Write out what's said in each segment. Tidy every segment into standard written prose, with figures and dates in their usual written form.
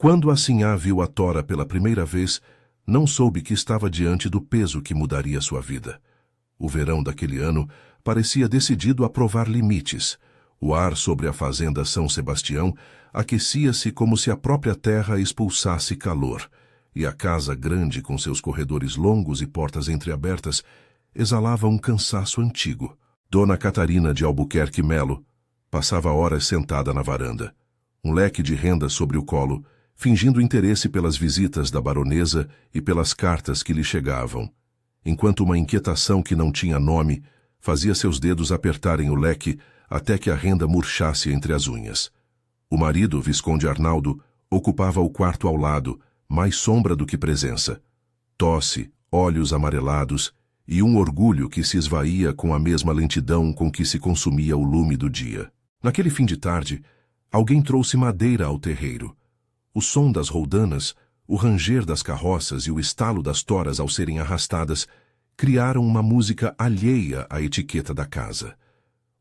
Quando a sinhá viu a tora pela primeira vez, não soube que estava diante do peso que mudaria sua vida. O verão daquele ano parecia decidido a provar limites. O ar sobre a fazenda São Sebastião aquecia-se como se a própria terra expulsasse calor, e a casa grande, com seus corredores longos e portas entreabertas, exalava um cansaço antigo. Dona Catarina de Albuquerque Melo passava horas sentada na varanda, um leque de renda sobre o colo, fingindo interesse pelas visitas da baronesa e pelas cartas que lhe chegavam, enquanto uma inquietação que não tinha nome fazia seus dedos apertarem o leque até que a renda murchasse entre as unhas. O marido, Visconde Arnaldo, ocupava o quarto ao lado, mais sombra do que presença. Tosse, olhos amarelados e um orgulho que se esvaía com a mesma lentidão com que se consumia o lume do dia. Naquele fim de tarde, alguém trouxe madeira ao terreiro. O som das roldanas, o ranger das carroças e o estalo das toras ao serem arrastadas criaram uma música alheia à etiqueta da casa.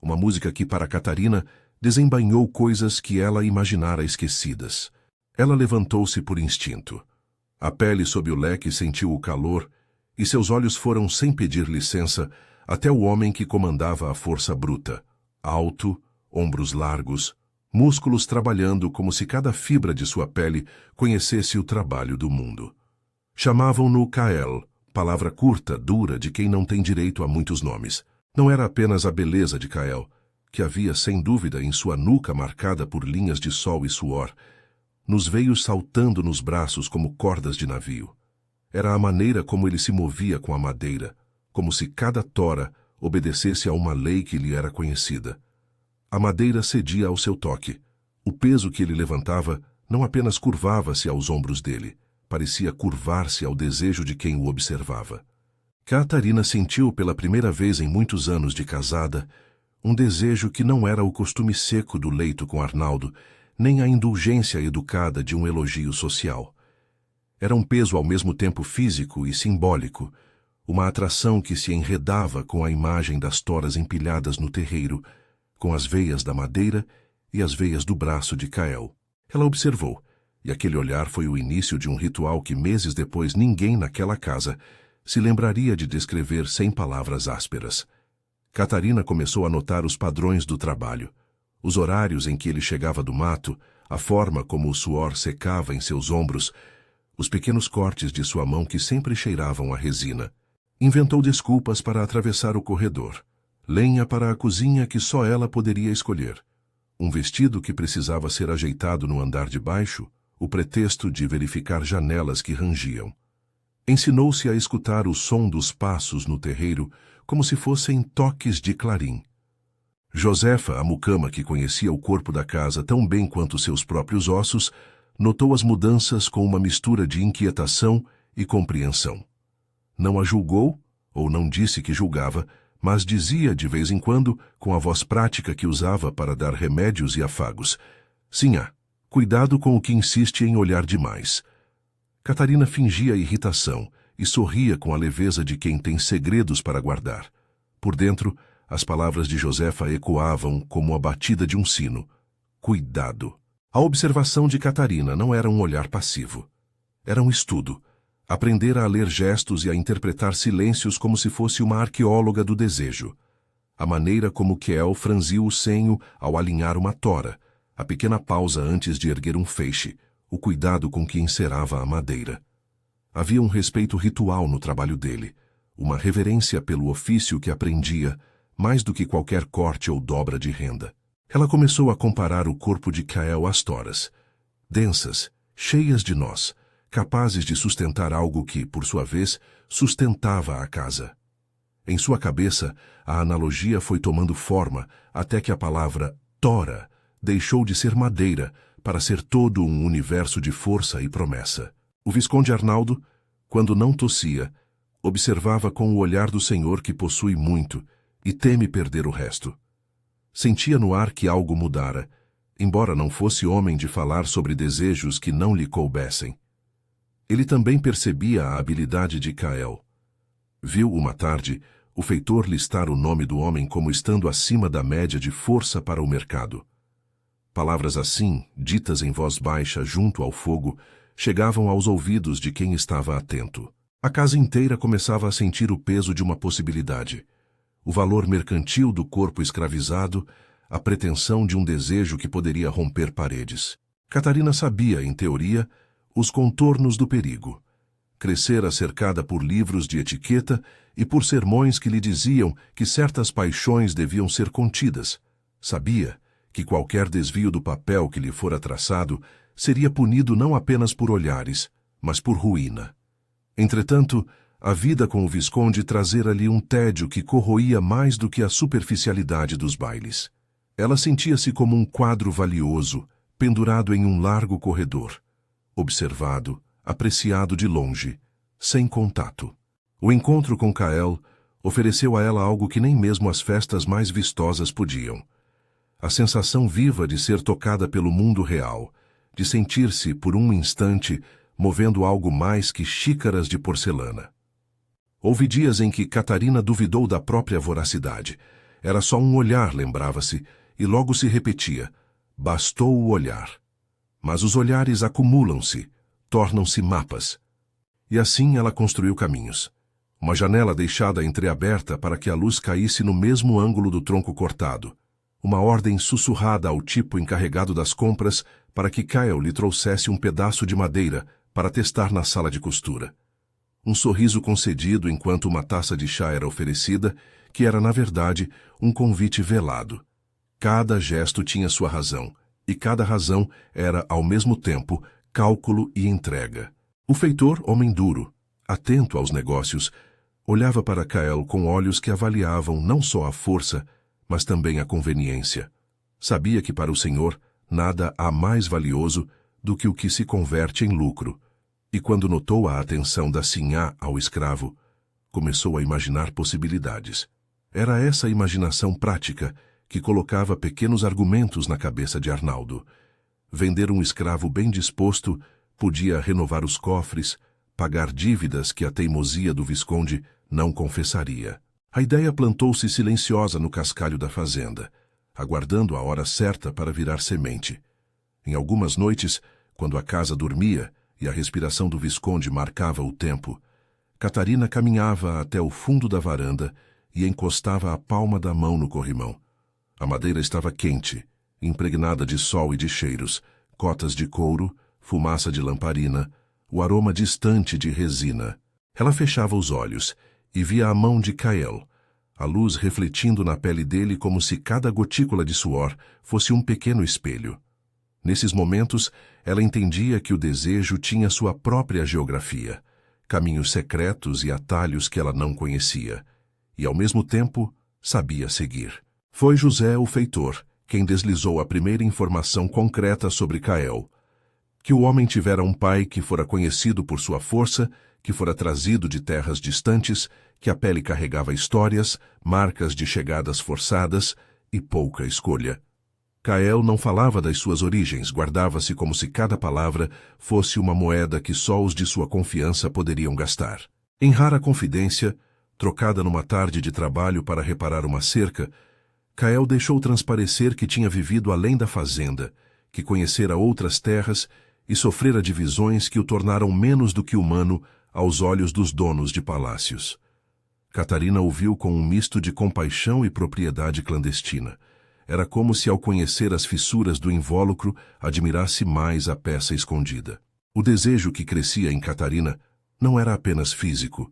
Uma música que, para Catarina, desembainhou coisas que ela imaginara esquecidas. Ela levantou-se por instinto. A pele sob o leque sentiu o calor, e seus olhos foram, sem pedir licença, até o homem que comandava a força bruta. Alto, ombros largos, músculos trabalhando como se cada fibra de sua pele conhecesse o trabalho do mundo. Chamavam-no Kael, palavra curta, dura, de quem não tem direito a muitos nomes. Não era apenas a beleza de Kael, que havia sem dúvida em sua nuca marcada por linhas de sol e suor, nos veios saltando nos braços como cordas de navio. Era a maneira como ele se movia com a madeira, como se cada tora obedecesse a uma lei que lhe era conhecida. A madeira cedia ao seu toque. O peso que ele levantava não apenas curvava-se aos ombros dele, parecia curvar-se ao desejo de quem o observava. Catarina sentiu pela primeira vez em muitos anos de casada um desejo que não era o costume seco do leito com Arnaldo, nem a indulgência educada de um elogio social. Era um peso ao mesmo tempo físico e simbólico, uma atração que se enredava com a imagem das toras empilhadas no terreiro, com as veias da madeira e as veias do braço de Kael. Ela observou, e aquele olhar foi o início de um ritual que meses depois ninguém naquela casa se lembraria de descrever sem palavras ásperas. Catarina começou a notar os padrões do trabalho, os horários em que ele chegava do mato, a forma como o suor secava em seus ombros, os pequenos cortes de sua mão que sempre cheiravam a resina. Inventou desculpas para atravessar o corredor, lenha para a cozinha que só ela poderia escolher, um vestido que precisava ser ajeitado no andar de baixo, o pretexto de verificar janelas que rangiam. Ensinou-se a escutar o som dos passos no terreiro como se fossem toques de clarim. Josefa, a mucama que conhecia o corpo da casa tão bem quanto seus próprios ossos, notou as mudanças com uma mistura de inquietação e compreensão. Não a julgou, ou não disse que julgava, mas dizia de vez em quando, com a voz prática que usava para dar remédios e afagos: "Sinhá, cuidado com o que insiste em olhar demais." Catarina fingia irritação e sorria com a leveza de quem tem segredos para guardar. Por dentro, as palavras de Josefa ecoavam como a batida de um sino. Cuidado. A observação de Catarina não era um olhar passivo. Era um estudo. Aprendera a ler gestos e a interpretar silêncios como se fosse uma arqueóloga do desejo. A maneira como Kael franziu o senho ao alinhar uma tora, a pequena pausa antes de erguer um feixe, o cuidado com que encerava a madeira. Havia um respeito ritual no trabalho dele, uma reverência pelo ofício que aprendia, mais do que qualquer corte ou dobra de renda. Ela começou a comparar o corpo de Kael às toras, densas, cheias de nós, capazes de sustentar algo que, por sua vez, sustentava a casa. Em sua cabeça, a analogia foi tomando forma até que a palavra tora deixou de ser madeira para ser todo um universo de força e promessa. O Visconde Arnaldo, quando não tossia, observava com o olhar do senhor que possui muito e teme perder o resto. Sentia no ar que algo mudara, embora não fosse homem de falar sobre desejos que não lhe coubessem. Ele também percebia a habilidade de Kael. Viu uma tarde o feitor listar o nome do homem como estando acima da média de força para o mercado. Palavras assim, ditas em voz baixa junto ao fogo, chegavam aos ouvidos de quem estava atento. A casa inteira começava a sentir o peso de uma possibilidade. O valor mercantil do corpo escravizado, a pretensão de um desejo que poderia romper paredes. Catarina sabia, em teoria, os contornos do perigo. Crescera cercada por livros de etiqueta e por sermões que lhe diziam que certas paixões deviam ser contidas. Sabia que qualquer desvio do papel que lhe fora traçado seria punido não apenas por olhares, mas por ruína. Entretanto, a vida com o Visconde trazera-lhe um tédio que corroía mais do que a superficialidade dos bailes. Ela sentia-se como um quadro valioso, pendurado em um largo corredor, observado, apreciado de longe, sem contato. O encontro com Kael ofereceu a ela algo que nem mesmo as festas mais vistosas podiam. A sensação viva de ser tocada pelo mundo real, de sentir-se, por um instante, movendo algo mais que xícaras de porcelana. Houve dias em que Catarina duvidou da própria voracidade. Era só um olhar, lembrava-se, e logo se repetia: bastou o olhar. Mas os olhares acumulam-se, tornam-se mapas. E assim ela construiu caminhos. Uma janela deixada entreaberta para que a luz caísse no mesmo ângulo do tronco cortado. Uma ordem sussurrada ao tipo encarregado das compras para que Kael lhe trouxesse um pedaço de madeira para testar na sala de costura. Um sorriso concedido enquanto uma taça de chá era oferecida, que era, na verdade, um convite velado. Cada gesto tinha sua razão, e cada razão era, ao mesmo tempo, cálculo e entrega. O feitor, homem duro, atento aos negócios, olhava para Kael com olhos que avaliavam não só a força, mas também a conveniência. Sabia que para o senhor nada há mais valioso do que o que se converte em lucro, e quando notou a atenção da sinhá ao escravo, começou a imaginar possibilidades. Era essa imaginação prática que colocava pequenos argumentos na cabeça de Arnaldo. Vender um escravo bem disposto podia renovar os cofres, pagar dívidas que a teimosia do Visconde não confessaria. A ideia plantou-se silenciosa no cascalho da fazenda, aguardando a hora certa para virar semente. Em algumas noites, quando a casa dormia e a respiração do Visconde marcava o tempo, Catarina caminhava até o fundo da varanda e encostava a palma da mão no corrimão. A madeira estava quente, impregnada de sol e de cheiros, cotas de couro, fumaça de lamparina, o aroma distante de resina. Ela fechava os olhos e via a mão de Kael, a luz refletindo na pele dele como se cada gotícula de suor fosse um pequeno espelho. Nesses momentos, ela entendia que o desejo tinha sua própria geografia, caminhos secretos e atalhos que ela não conhecia, e, ao mesmo tempo, sabia seguir. Foi José, o feitor, quem deslizou a primeira informação concreta sobre Kael: que o homem tivera um pai que fora conhecido por sua força, que fora trazido de terras distantes, que a pele carregava histórias, marcas de chegadas forçadas e pouca escolha. Kael não falava das suas origens, guardava-se como se cada palavra fosse uma moeda que só os de sua confiança poderiam gastar. Em rara confidência, trocada numa tarde de trabalho para reparar uma cerca, Kael deixou transparecer que tinha vivido além da fazenda, que conhecera outras terras e sofrera divisões que o tornaram menos do que humano aos olhos dos donos de palácios. Catarina ouviu com um misto de compaixão e propriedade clandestina. Era como se, ao conhecer as fissuras do invólucro, admirasse mais a peça escondida. O desejo que crescia em Catarina não era apenas físico.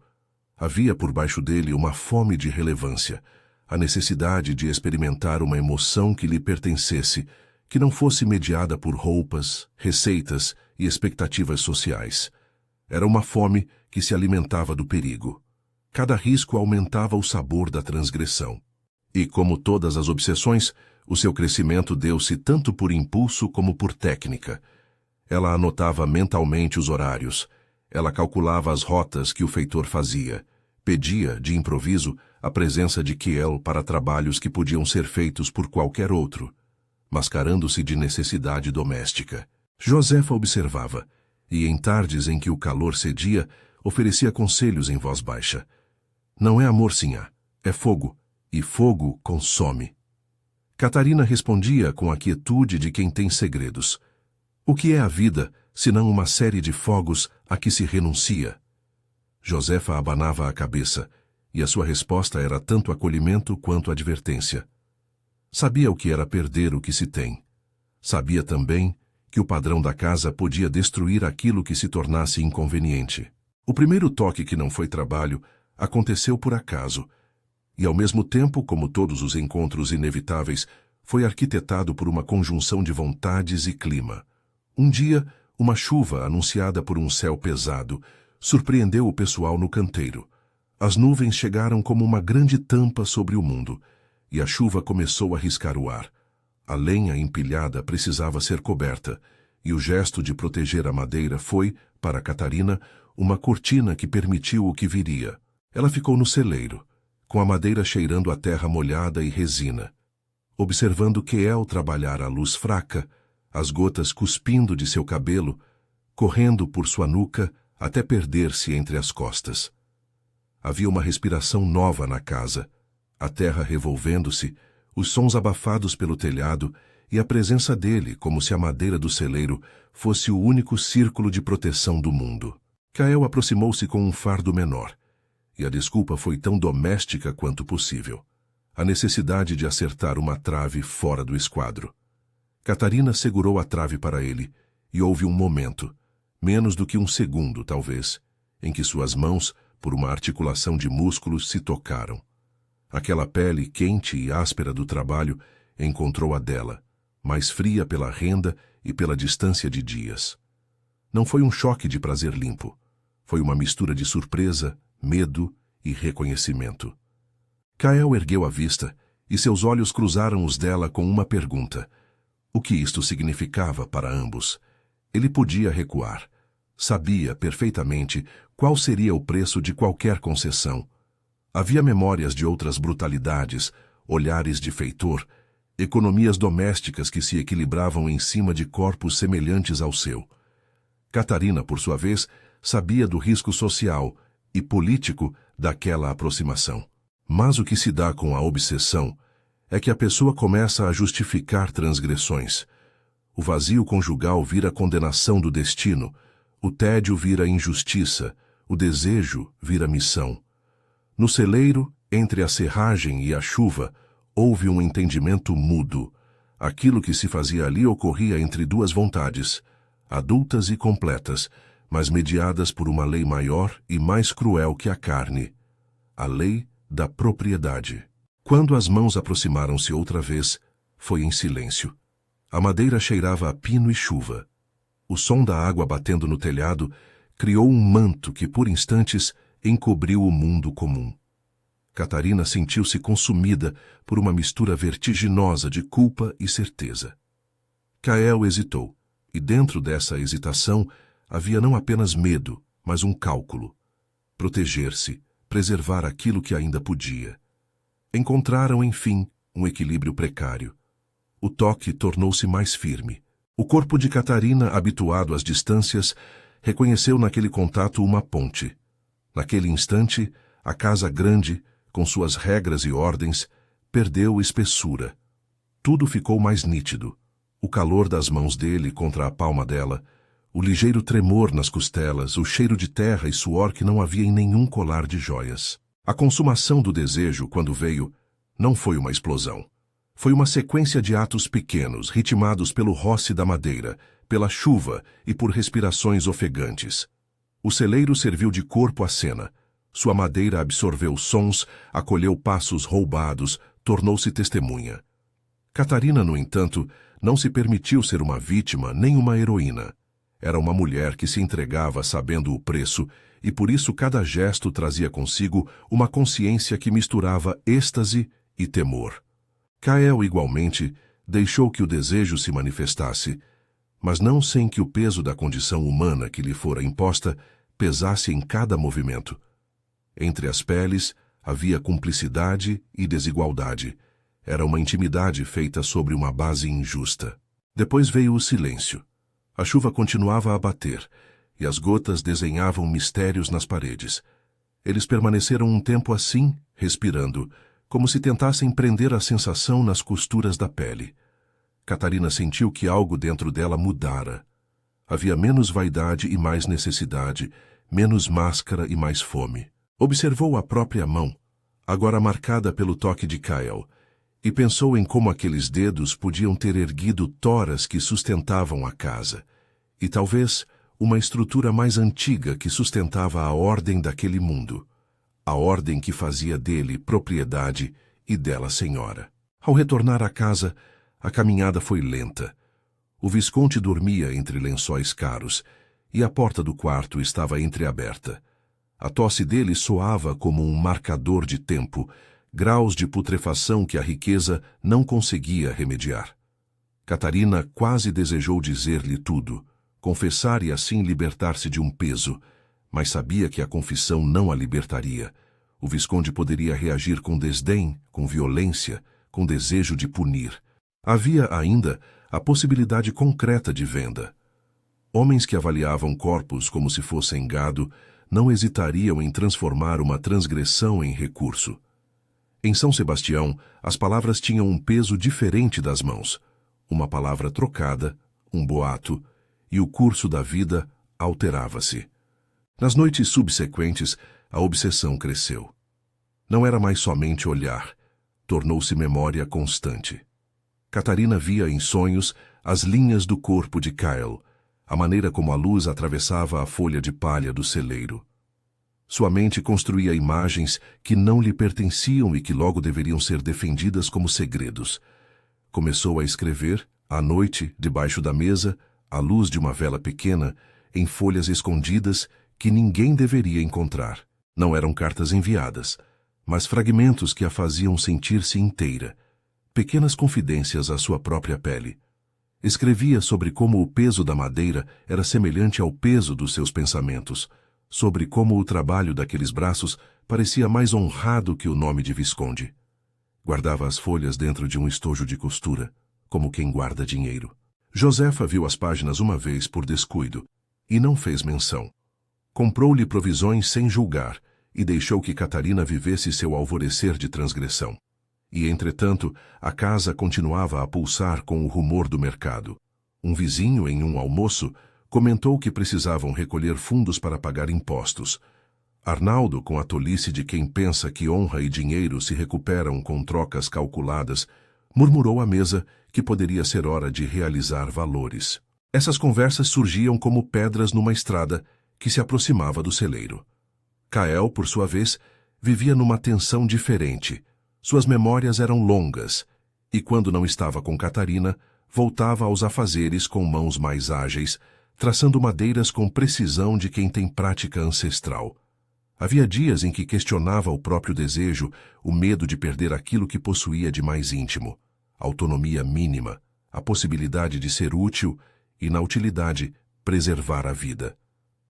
Havia por baixo dele uma fome de relevância, a necessidade de experimentar uma emoção que lhe pertencesse, que não fosse mediada por roupas, receitas e expectativas sociais. Era uma fome que se alimentava do perigo. Cada risco aumentava o sabor da transgressão. E, como todas as obsessões, o seu crescimento deu-se tanto por impulso como por técnica. Ela anotava mentalmente os horários. Ela calculava as rotas que o feitor fazia. Pedia, de improviso, a presença de Kael para trabalhos que podiam ser feitos por qualquer outro, mascarando-se de necessidade doméstica. Josefa observava, e em tardes em que o calor cedia, oferecia conselhos em voz baixa. Não é amor, sinhá, é fogo, e fogo consome. Catarina respondia com a quietude de quem tem segredos. O que é a vida, senão uma série de fogos a que se renuncia? Josefa abanava a cabeça, e a sua resposta era tanto acolhimento quanto advertência. Sabia o que era perder o que se tem. Sabia também que o padrão da casa podia destruir aquilo que se tornasse inconveniente. O primeiro toque que não foi trabalho aconteceu por acaso, e ao mesmo tempo, como todos os encontros inevitáveis, foi arquitetado por uma conjunção de vontades e clima. Um dia, uma chuva anunciada por um céu pesado surpreendeu o pessoal no canteiro. As nuvens chegaram como uma grande tampa sobre o mundo, e a chuva começou a riscar o ar. A lenha empilhada precisava ser coberta, e o gesto de proteger a madeira foi, para Catarina, uma cortina que permitiu o que viria. Ela ficou no celeiro, com a madeira cheirando a terra molhada e resina, observando Queel trabalhar à luz fraca, as gotas cuspindo de seu cabelo, correndo por sua nuca até perder-se entre as costas. Havia uma respiração nova na casa, a terra revolvendo-se, os sons abafados pelo telhado e a presença dele, como se a madeira do celeiro fosse o único círculo de proteção do mundo. Queel aproximou-se com um fardo menor, e a desculpa foi tão doméstica quanto possível. A necessidade de acertar uma trave fora do esquadro. Catarina segurou a trave para ele, e houve um momento, menos do que um segundo, talvez, em que suas mãos, por uma articulação de músculos, se tocaram. Aquela pele quente e áspera do trabalho encontrou a dela, mais fria pela renda e pela distância de dias. Não foi um choque de prazer limpo. Foi uma mistura de surpresa, medo e reconhecimento. Queel ergueu a vista e seus olhos cruzaram os dela com uma pergunta. O que isto significava para ambos? Ele podia recuar. Sabia perfeitamente qual seria o preço de qualquer concessão. Havia memórias de outras brutalidades, olhares de feitor, economias domésticas que se equilibravam em cima de corpos semelhantes ao seu. Catarina, por sua vez, sabia do risco social e político daquela aproximação. Mas o que se dá com a obsessão é que a pessoa começa a justificar transgressões. O vazio conjugal vira condenação do destino, o tédio vira injustiça, o desejo vira missão. No celeiro, entre a serragem e a chuva, houve um entendimento mudo. Aquilo que se fazia ali ocorria entre duas vontades, adultas e completas, mas mediadas por uma lei maior e mais cruel que a carne, a lei da propriedade. Quando as mãos aproximaram-se outra vez, foi em silêncio. A madeira cheirava a pino e chuva. O som da água batendo no telhado criou um manto que, por instantes, encobriu o mundo comum. Catarina sentiu-se consumida por uma mistura vertiginosa de culpa e certeza. Queel hesitou, e dentro dessa hesitação havia não apenas medo, mas um cálculo. Proteger-se, preservar aquilo que ainda podia. Encontraram, enfim, um equilíbrio precário. O toque tornou-se mais firme. O corpo de Catarina, habituado às distâncias, reconheceu naquele contato uma ponte. Naquele instante, a casa grande, com suas regras e ordens, perdeu espessura. Tudo ficou mais nítido. O calor das mãos dele contra a palma dela, o ligeiro tremor nas costelas, o cheiro de terra e suor que não havia em nenhum colar de joias. A consumação do desejo, quando veio, não foi uma explosão. Foi uma sequência de atos pequenos, ritmados pelo roce da madeira, pela chuva e por respirações ofegantes. O celeiro serviu de corpo à cena. Sua madeira absorveu sons, acolheu passos roubados, tornou-se testemunha. Catarina, no entanto, não se permitiu ser uma vítima nem uma heroína. Era uma mulher que se entregava sabendo o preço, e por isso cada gesto trazia consigo uma consciência que misturava êxtase e temor. Queel, igualmente, deixou que o desejo se manifestasse, mas não sem que o peso da condição humana que lhe fora imposta pesasse em cada movimento. Entre as peles havia cumplicidade e desigualdade. Era uma intimidade feita sobre uma base injusta. Depois veio o silêncio. A chuva continuava a bater, e as gotas desenhavam mistérios nas paredes. Eles permaneceram um tempo assim, respirando, como se tentassem prender a sensação nas costuras da pele. Catarina sentiu que algo dentro dela mudara. Havia menos vaidade e mais necessidade, menos máscara e mais fome. Observou a própria mão, agora marcada pelo toque de Kyle, e pensou em como aqueles dedos podiam ter erguido toras que sustentavam a casa, e talvez uma estrutura mais antiga que sustentava a ordem daquele mundo, a ordem que fazia dele propriedade e dela senhora. Ao retornar à casa, a caminhada foi lenta. O Visconde dormia entre lençóis caros, e a porta do quarto estava entreaberta. A tosse dele soava como um marcador de tempo, graus de putrefação que a riqueza não conseguia remediar. Catarina quase desejou dizer-lhe tudo, confessar e assim libertar-se de um peso, mas sabia que a confissão não a libertaria. O Visconde poderia reagir com desdém, com violência, com desejo de punir. Havia ainda a possibilidade concreta de venda. Homens que avaliavam corpos como se fossem gado não hesitariam em transformar uma transgressão em recurso. Em São Sebastião, as palavras tinham um peso diferente das mãos. Uma palavra trocada, um boato, e o curso da vida alterava-se. Nas noites subsequentes, a obsessão cresceu. Não era mais somente olhar, tornou-se memória constante. Catarina via em sonhos as linhas do corpo de Kyle, a maneira como a luz atravessava a folha de palha do celeiro. Sua mente construía imagens que não lhe pertenciam e que logo deveriam ser defendidas como segredos. Começou a escrever, à noite, debaixo da mesa, à luz de uma vela pequena, em folhas escondidas que ninguém deveria encontrar. Não eram cartas enviadas, mas fragmentos que a faziam sentir-se inteira, pequenas confidências à sua própria pele. Escrevia sobre como o peso da madeira era semelhante ao peso dos seus pensamentos, sobre como o trabalho daqueles braços parecia mais honrado que o nome de Visconde. Guardava as folhas dentro de um estojo de costura, como quem guarda dinheiro. Josefa viu as páginas uma vez por descuido, e não fez menção. Comprou-lhe provisões sem julgar, e deixou que Catarina vivesse seu alvorecer de transgressão. E, entretanto, a casa continuava a pulsar com o rumor do mercado. Um vizinho, em um almoço, comentou que precisavam recolher fundos para pagar impostos. Arnaldo, com a tolice de quem pensa que honra e dinheiro se recuperam com trocas calculadas, murmurou à mesa que poderia ser hora de realizar valores. Essas conversas surgiam como pedras numa estrada que se aproximava do celeiro. Kael, por sua vez, vivia numa tensão diferente. Suas memórias eram longas, e quando não estava com Catarina, voltava aos afazeres com mãos mais ágeis, traçando madeiras com precisão de quem tem prática ancestral. Havia dias em que questionava o próprio desejo, o medo de perder aquilo que possuía de mais íntimo, a autonomia mínima, a possibilidade de ser útil e, na utilidade, preservar a vida.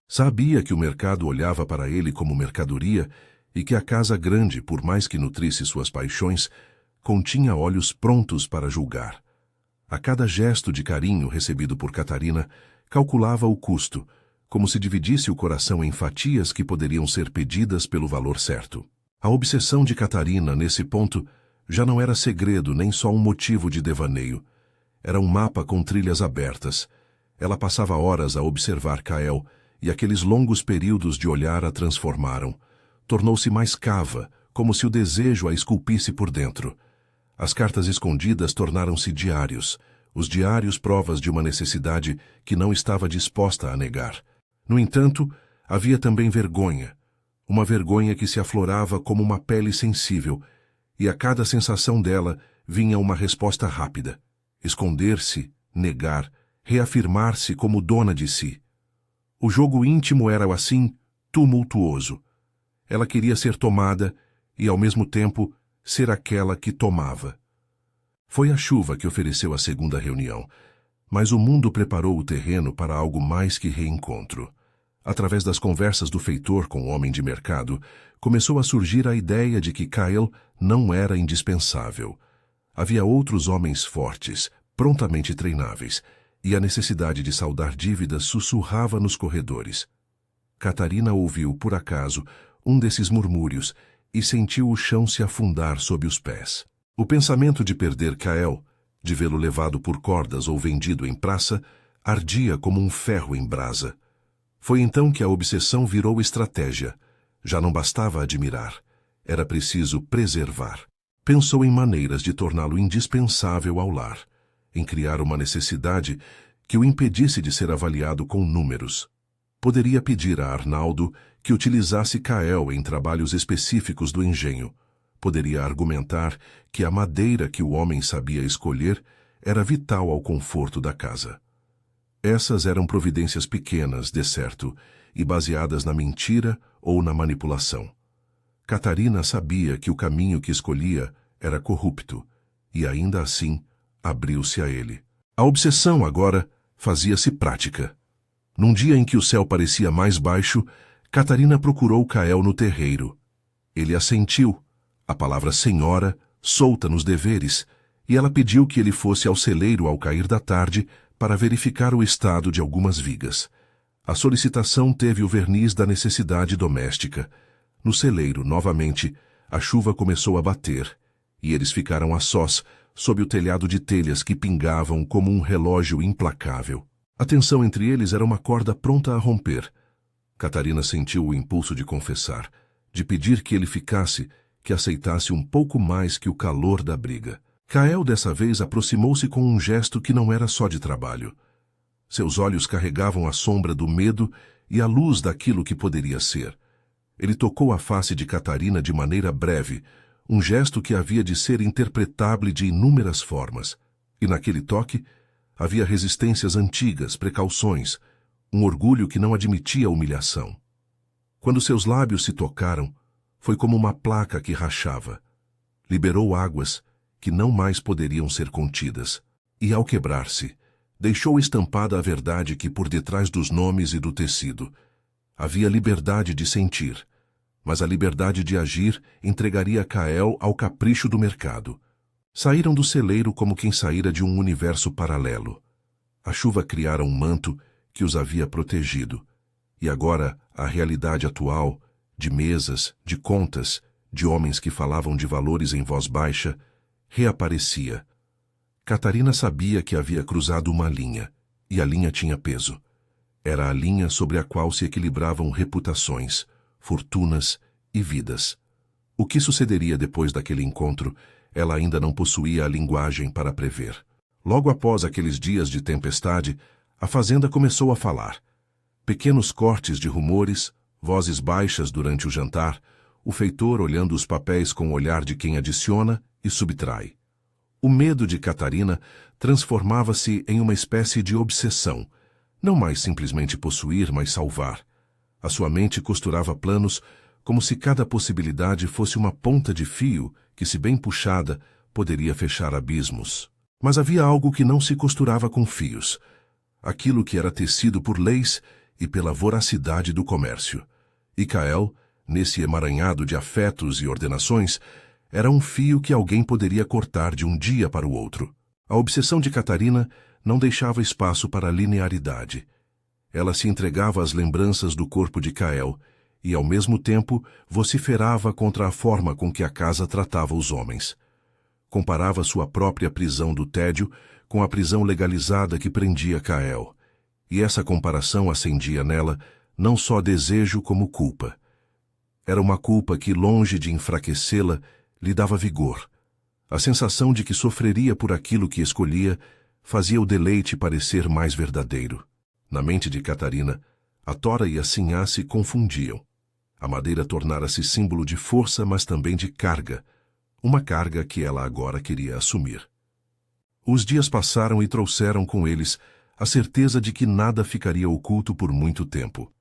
Sabia que o mercado olhava para ele como mercadoria e que a casa grande, por mais que nutrisse suas paixões, continha olhos prontos para julgar. A cada gesto de carinho recebido por Catarina, calculava o custo, como se dividisse o coração em fatias que poderiam ser pedidas pelo valor certo. A obsessão de Catarina, nesse ponto, já não era segredo nem só um motivo de devaneio. Era um mapa com trilhas abertas. Ela passava horas a observar Kael, e aqueles longos períodos de olhar a transformaram. Tornou-se mais cava, como se o desejo a esculpisse por dentro. As cartas escondidas tornaram-se diários, os diários provas de uma necessidade que não estava disposta a negar. No entanto, havia também vergonha, uma vergonha que se aflorava como uma pele sensível, e a cada sensação dela vinha uma resposta rápida: esconder-se, negar, reafirmar-se como dona de si. O jogo íntimo era, assim, tumultuoso. Ela queria ser tomada e, ao mesmo tempo, ser aquela que tomava. Foi a chuva que ofereceu a segunda reunião, mas o mundo preparou o terreno para algo mais que reencontro. Através das conversas do feitor com o homem de mercado, começou a surgir a ideia de que Kael não era indispensável. Havia outros homens fortes, prontamente treináveis, e a necessidade de saldar dívidas sussurrava nos corredores. Catarina ouviu, por acaso, um desses murmúrios e sentiu o chão se afundar sob os pés. O pensamento de perder Kael, de vê-lo levado por cordas ou vendido em praça, ardia como um ferro em brasa. Foi então que a obsessão virou estratégia. Já não bastava admirar, era preciso preservar. Pensou em maneiras de torná-lo indispensável ao lar, em criar uma necessidade que o impedisse de ser avaliado com números. Poderia pedir a Arnaldo que utilizasse Kael em trabalhos específicos do engenho. Poderia argumentar que a madeira que o homem sabia escolher era vital ao conforto da casa. Essas eram providências pequenas, de certo, e baseadas na mentira ou na manipulação. Catarina sabia que o caminho que escolhia era corrupto, e ainda assim abriu-se a ele. A obsessão agora fazia-se prática. Num dia em que o céu parecia mais baixo, Catarina procurou Kael no terreiro. Ele assentiu, a palavra senhora solta nos deveres, e ela pediu que ele fosse ao celeiro ao cair da tarde para verificar o estado de algumas vigas. A solicitação teve o verniz da necessidade doméstica. No celeiro, novamente, a chuva começou a bater, e eles ficaram a sós, sob o telhado de telhas que pingavam como um relógio implacável. A tensão entre eles era uma corda pronta a romper. Catarina sentiu o impulso de confessar, de pedir que ele ficasse, que aceitasse um pouco mais que o calor da briga. Kael dessa vez aproximou-se com um gesto que não era só de trabalho. Seus olhos carregavam a sombra do medo e a luz daquilo que poderia ser. Ele tocou a face de Catarina de maneira breve, um gesto que havia de ser interpretável de inúmeras formas. E naquele toque havia resistências antigas, precauções, um orgulho que não admitia humilhação. Quando seus lábios se tocaram, foi como uma placa que rachava. Liberou águas que não mais poderiam ser contidas. E ao quebrar-se, deixou estampada a verdade que por detrás dos nomes e do tecido havia liberdade de sentir, mas a liberdade de agir entregaria Kael ao capricho do mercado. Saíram do celeiro como quem saíra de um universo paralelo. A chuva criara um manto que os havia protegido, e agora a realidade atual, de mesas, de contas, de homens que falavam de valores em voz baixa, reaparecia. Catarina sabia que havia cruzado uma linha, e a linha tinha peso. Era a linha sobre a qual se equilibravam reputações, fortunas e vidas. O que sucederia depois daquele encontro, ela ainda não possuía a linguagem para prever. Logo após aqueles dias de tempestade, a fazenda começou a falar. Pequenos cortes de rumores, vozes baixas durante o jantar, o feitor olhando os papéis com o olhar de quem adiciona e subtrai. O medo de Catarina transformava-se em uma espécie de obsessão, não mais simplesmente possuir, mas salvar. A sua mente costurava planos como se cada possibilidade fosse uma ponta de fio que, se bem puxada, poderia fechar abismos. Mas havia algo que não se costurava com fios, aquilo que era tecido por leis e pela voracidade do comércio. E Kael, nesse emaranhado de afetos e ordenações, era um fio que alguém poderia cortar de um dia para o outro. A obsessão de Catarina não deixava espaço para linearidade. Ela se entregava às lembranças do corpo de Kael e, ao mesmo tempo, vociferava contra a forma com que a casa tratava os homens. Comparava sua própria prisão do tédio com a prisão legalizada que prendia Kael. E essa comparação acendia nela não só desejo como culpa. Era uma culpa que, longe de enfraquecê-la, lhe dava vigor. A sensação de que sofreria por aquilo que escolhia fazia o deleite parecer mais verdadeiro. Na mente de Catarina, a tora e a sinhá se confundiam. A madeira tornara-se símbolo de força, mas também de carga, uma carga que ela agora queria assumir. Os dias passaram e trouxeram com eles a certeza de que nada ficaria oculto por muito tempo.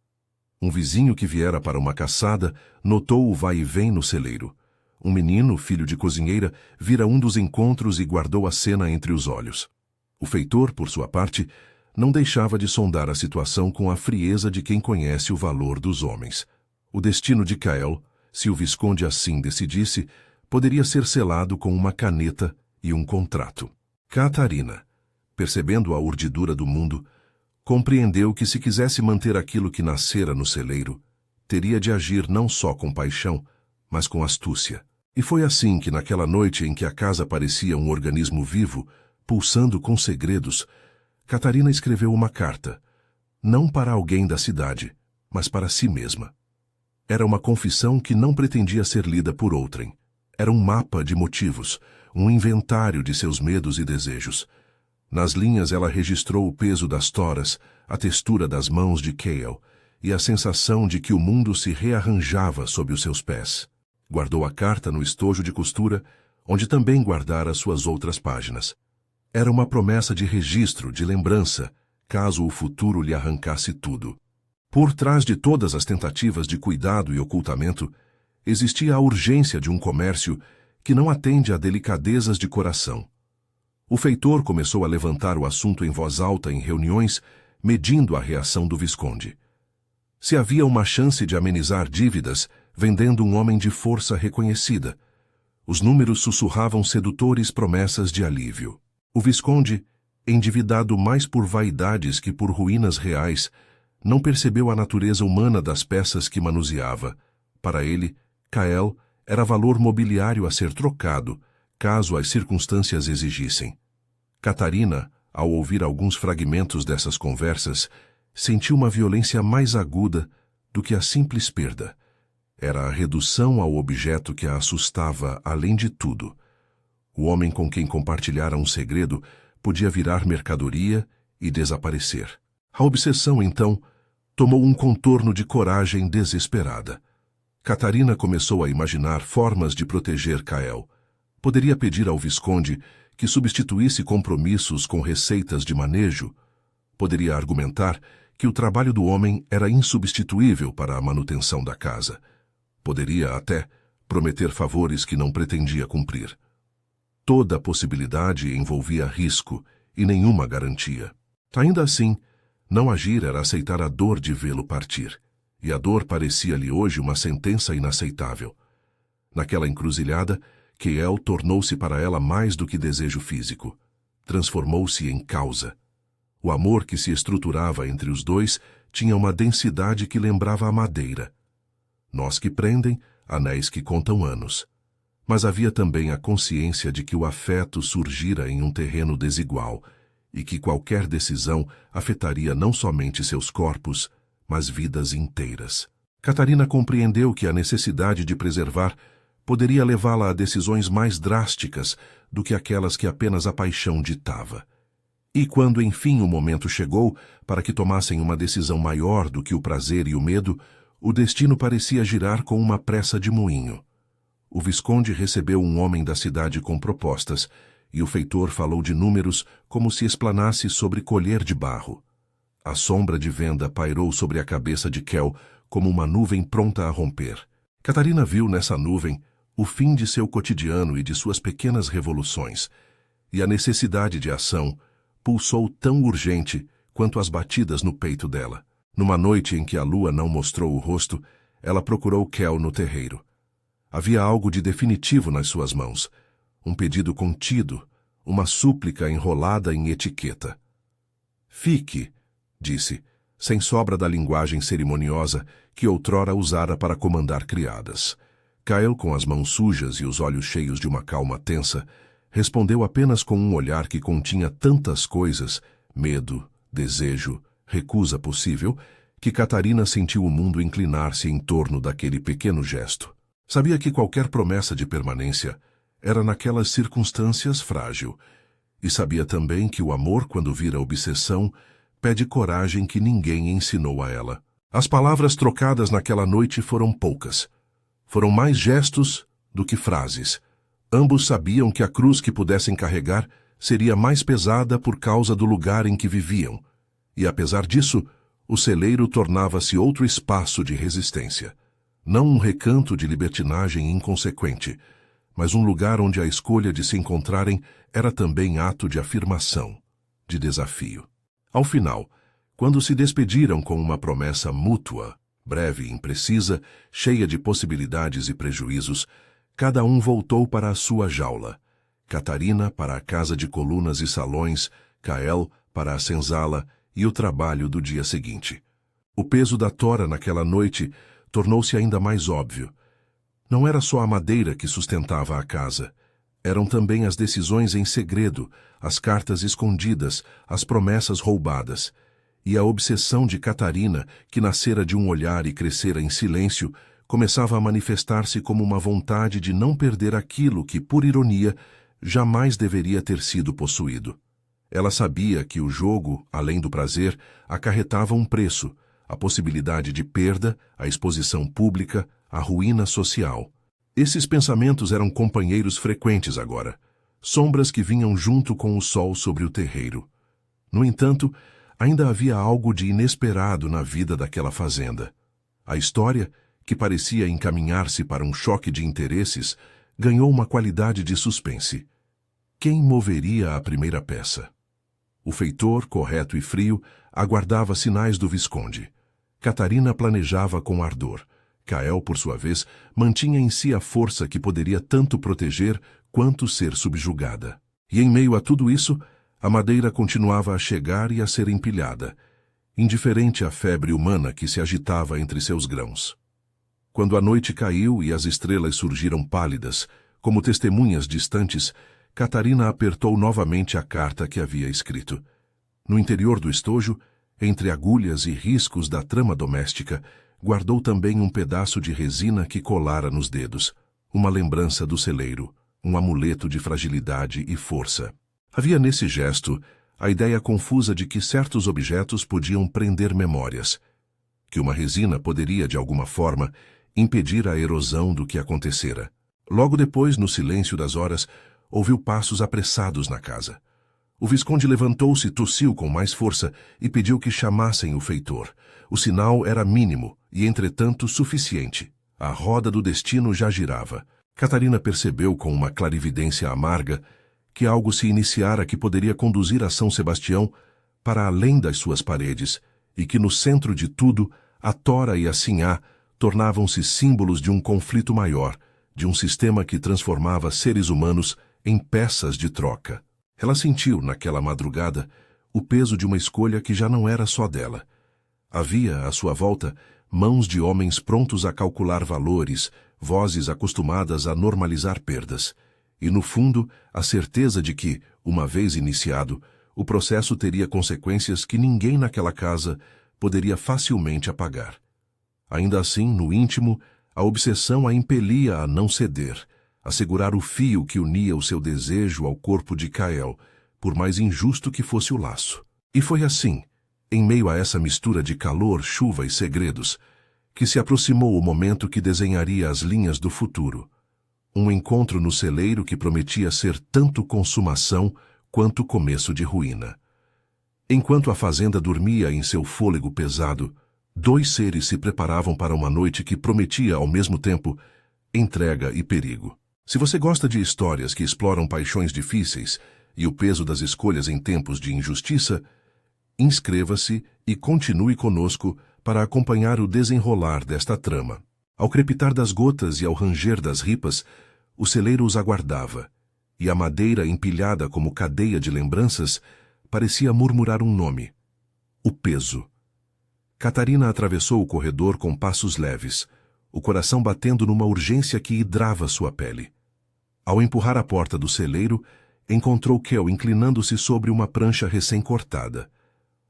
Um vizinho que viera para uma caçada notou o vai e vem no celeiro. Um menino, filho de cozinheira, vira um dos encontros e guardou a cena entre os olhos. O feitor, por sua parte, não deixava de sondar a situação com a frieza de quem conhece o valor dos homens. O destino de Kael, se o Visconde assim decidisse, poderia ser selado com uma caneta e um contrato. Catarina, percebendo a urdidura do mundo, compreendeu que se quisesse manter aquilo que nascera no celeiro, teria de agir não só com paixão, mas com astúcia. E foi assim que naquela noite em que a casa parecia um organismo vivo, pulsando com segredos, Catarina escreveu uma carta, não para alguém da cidade, mas para si mesma. Era uma confissão que não pretendia ser lida por outrem. Era um mapa de motivos, um inventário de seus medos e desejos. Nas linhas ela registrou o peso das toras, a textura das mãos de Cale e a sensação de que o mundo se rearranjava sob os seus pés. Guardou a carta no estojo de costura, onde também guardara suas outras páginas. Era uma promessa de registro, de lembrança, caso o futuro lhe arrancasse tudo. Por trás de todas as tentativas de cuidado e ocultamento, existia a urgência de um comércio que não atende a delicadezas de coração. O feitor começou a levantar o assunto em voz alta em reuniões, medindo a reação do Visconde. Se havia uma chance de amenizar dívidas, vendendo um homem de força reconhecida. Os números sussurravam sedutores promessas de alívio. O Visconde, endividado mais por vaidades que por ruínas reais, não percebeu a natureza humana das peças que manuseava. Para ele, Cale era valor mobiliário a ser trocado, caso as circunstâncias exigissem. Catarina, ao ouvir alguns fragmentos dessas conversas, sentiu uma violência mais aguda do que a simples perda. Era a redução ao objeto que a assustava além de tudo. O homem com quem compartilhara um segredo podia virar mercadoria e desaparecer. A obsessão, então, tomou um contorno de coragem desesperada. Catarina começou a imaginar formas de proteger Cale. Poderia pedir ao Visconde que substituísse compromissos com receitas de manejo. Poderia argumentar que o trabalho do homem era insubstituível para a manutenção da casa. Poderia até prometer favores que não pretendia cumprir. Toda possibilidade envolvia risco e nenhuma garantia. Ainda assim, não agir era aceitar a dor de vê-lo partir, e a dor parecia-lhe hoje uma sentença inaceitável. Naquela encruzilhada, Cale tornou-se para ela mais do que desejo físico. Transformou-se em causa. O amor que se estruturava entre os dois tinha uma densidade que lembrava a madeira. Nós que prendem, anéis que contam anos. Mas havia também a consciência de que o afeto surgira em um terreno desigual e que qualquer decisão afetaria não somente seus corpos, mas vidas inteiras. Catarina compreendeu que a necessidade de preservar poderia levá-la a decisões mais drásticas do que aquelas que apenas a paixão ditava. E quando enfim o momento chegou para que tomassem uma decisão maior do que o prazer e o medo, o destino parecia girar com uma pressa de moinho. O Visconde recebeu um homem da cidade com propostas, e o feitor falou de números como se explanasse sobre colher de barro. A sombra de venda pairou sobre a cabeça de Cale como uma nuvem pronta a romper. Catarina viu nessa nuvem o fim de seu cotidiano e de suas pequenas revoluções, e a necessidade de ação pulsou tão urgente quanto as batidas no peito dela. Numa noite em que a lua não mostrou o rosto, ela procurou Cale no terreiro. Havia algo de definitivo nas suas mãos, um pedido contido, uma súplica enrolada em etiqueta. Fique, disse, sem sobra da linguagem cerimoniosa que outrora usara para comandar criadas. Cale, com as mãos sujas e os olhos cheios de uma calma tensa, respondeu apenas com um olhar que continha tantas coisas, medo, desejo, recusa possível, que Catarina sentiu o mundo inclinar-se em torno daquele pequeno gesto. Sabia que qualquer promessa de permanência era naquelas circunstâncias frágil, e sabia também que o amor, quando vira obsessão, pede coragem que ninguém ensinou a ela. As palavras trocadas naquela noite foram poucas. Foram mais gestos do que frases. Ambos sabiam que a cruz que pudessem carregar seria mais pesada por causa do lugar em que viviam, e apesar disso, o celeiro tornava-se outro espaço de resistência. Não um recanto de libertinagem inconsequente, mas um lugar onde a escolha de se encontrarem era também ato de afirmação, de desafio. Ao final, quando se despediram com uma promessa mútua, breve e imprecisa, cheia de possibilidades e prejuízos, cada um voltou para a sua jaula. Catarina para a casa de colunas e salões, Cale para a senzala e o trabalho do dia seguinte. O peso da tora naquela noite tornou-se ainda mais óbvio. Não era só a madeira que sustentava a casa. Eram também as decisões em segredo, as cartas escondidas, as promessas roubadas. E a obsessão de Catarina, que nascera de um olhar e crescera em silêncio, começava a manifestar-se como uma vontade de não perder aquilo que, por ironia, jamais deveria ter sido possuído. Ela sabia que o jogo, além do prazer, acarretava um preço, a possibilidade de perda, a exposição pública, a ruína social. Esses pensamentos eram companheiros frequentes agora, sombras que vinham junto com o sol sobre o terreiro. No entanto, ainda havia algo de inesperado na vida daquela fazenda. A história, que parecia encaminhar-se para um choque de interesses, ganhou uma qualidade de suspense. Quem moveria a primeira peça? O feitor, correto e frio, aguardava sinais do Visconde. Catarina planejava com ardor. Cael, por sua vez, mantinha em si a força que poderia tanto proteger quanto ser subjugada. E em meio a tudo isso, a madeira continuava a chegar e a ser empilhada, indiferente à febre humana que se agitava entre seus grãos. Quando a noite caiu e as estrelas surgiram pálidas, como testemunhas distantes, Catarina apertou novamente a carta que havia escrito. No interior do estojo, entre agulhas e riscos da trama doméstica, guardou também um pedaço de resina que colara nos dedos, uma lembrança do celeiro, um amuleto de fragilidade e força. Havia nesse gesto a ideia confusa de que certos objetos podiam prender memórias, que uma resina poderia, de alguma forma, impedir a erosão do que acontecera. Logo depois, no silêncio das horas, ouviu passos apressados na casa. O Visconde levantou-se, tossiu com mais força e pediu que chamassem o feitor. O sinal era mínimo e, entretanto, suficiente. A roda do destino já girava. Catarina percebeu com uma clarividência amarga que algo se iniciara que poderia conduzir a São Sebastião para além das suas paredes e que, no centro de tudo, a tora e a sinhá tornavam-se símbolos de um conflito maior, de um sistema que transformava seres humanos em peças de troca. Ela sentiu, naquela madrugada, o peso de uma escolha que já não era só dela. Havia, à sua volta, mãos de homens prontos a calcular valores, vozes acostumadas a normalizar perdas. E, no fundo, a certeza de que, uma vez iniciado, o processo teria consequências que ninguém naquela casa poderia facilmente apagar. Ainda assim, no íntimo, a obsessão a impelia a não ceder, a segurar o fio que unia o seu desejo ao corpo de Cael, por mais injusto que fosse o laço. E foi assim, em meio a essa mistura de calor, chuva e segredos, que se aproximou o momento que desenharia as linhas do futuro. Um encontro no celeiro que prometia ser tanto consumação quanto começo de ruína. Enquanto a fazenda dormia em seu fôlego pesado, dois seres se preparavam para uma noite que prometia, ao mesmo tempo, entrega e perigo. Se você gosta de histórias que exploram paixões difíceis e o peso das escolhas em tempos de injustiça, inscreva-se e continue conosco para acompanhar o desenrolar desta trama. Ao crepitar das gotas e ao ranger das ripas, o celeiro os aguardava, e a madeira empilhada como cadeia de lembranças parecia murmurar um nome: o peso. Catarina atravessou o corredor com passos leves, o coração batendo numa urgência que hidrava sua pele. Ao empurrar a porta do celeiro, encontrou Kel inclinando-se sobre uma prancha recém-cortada.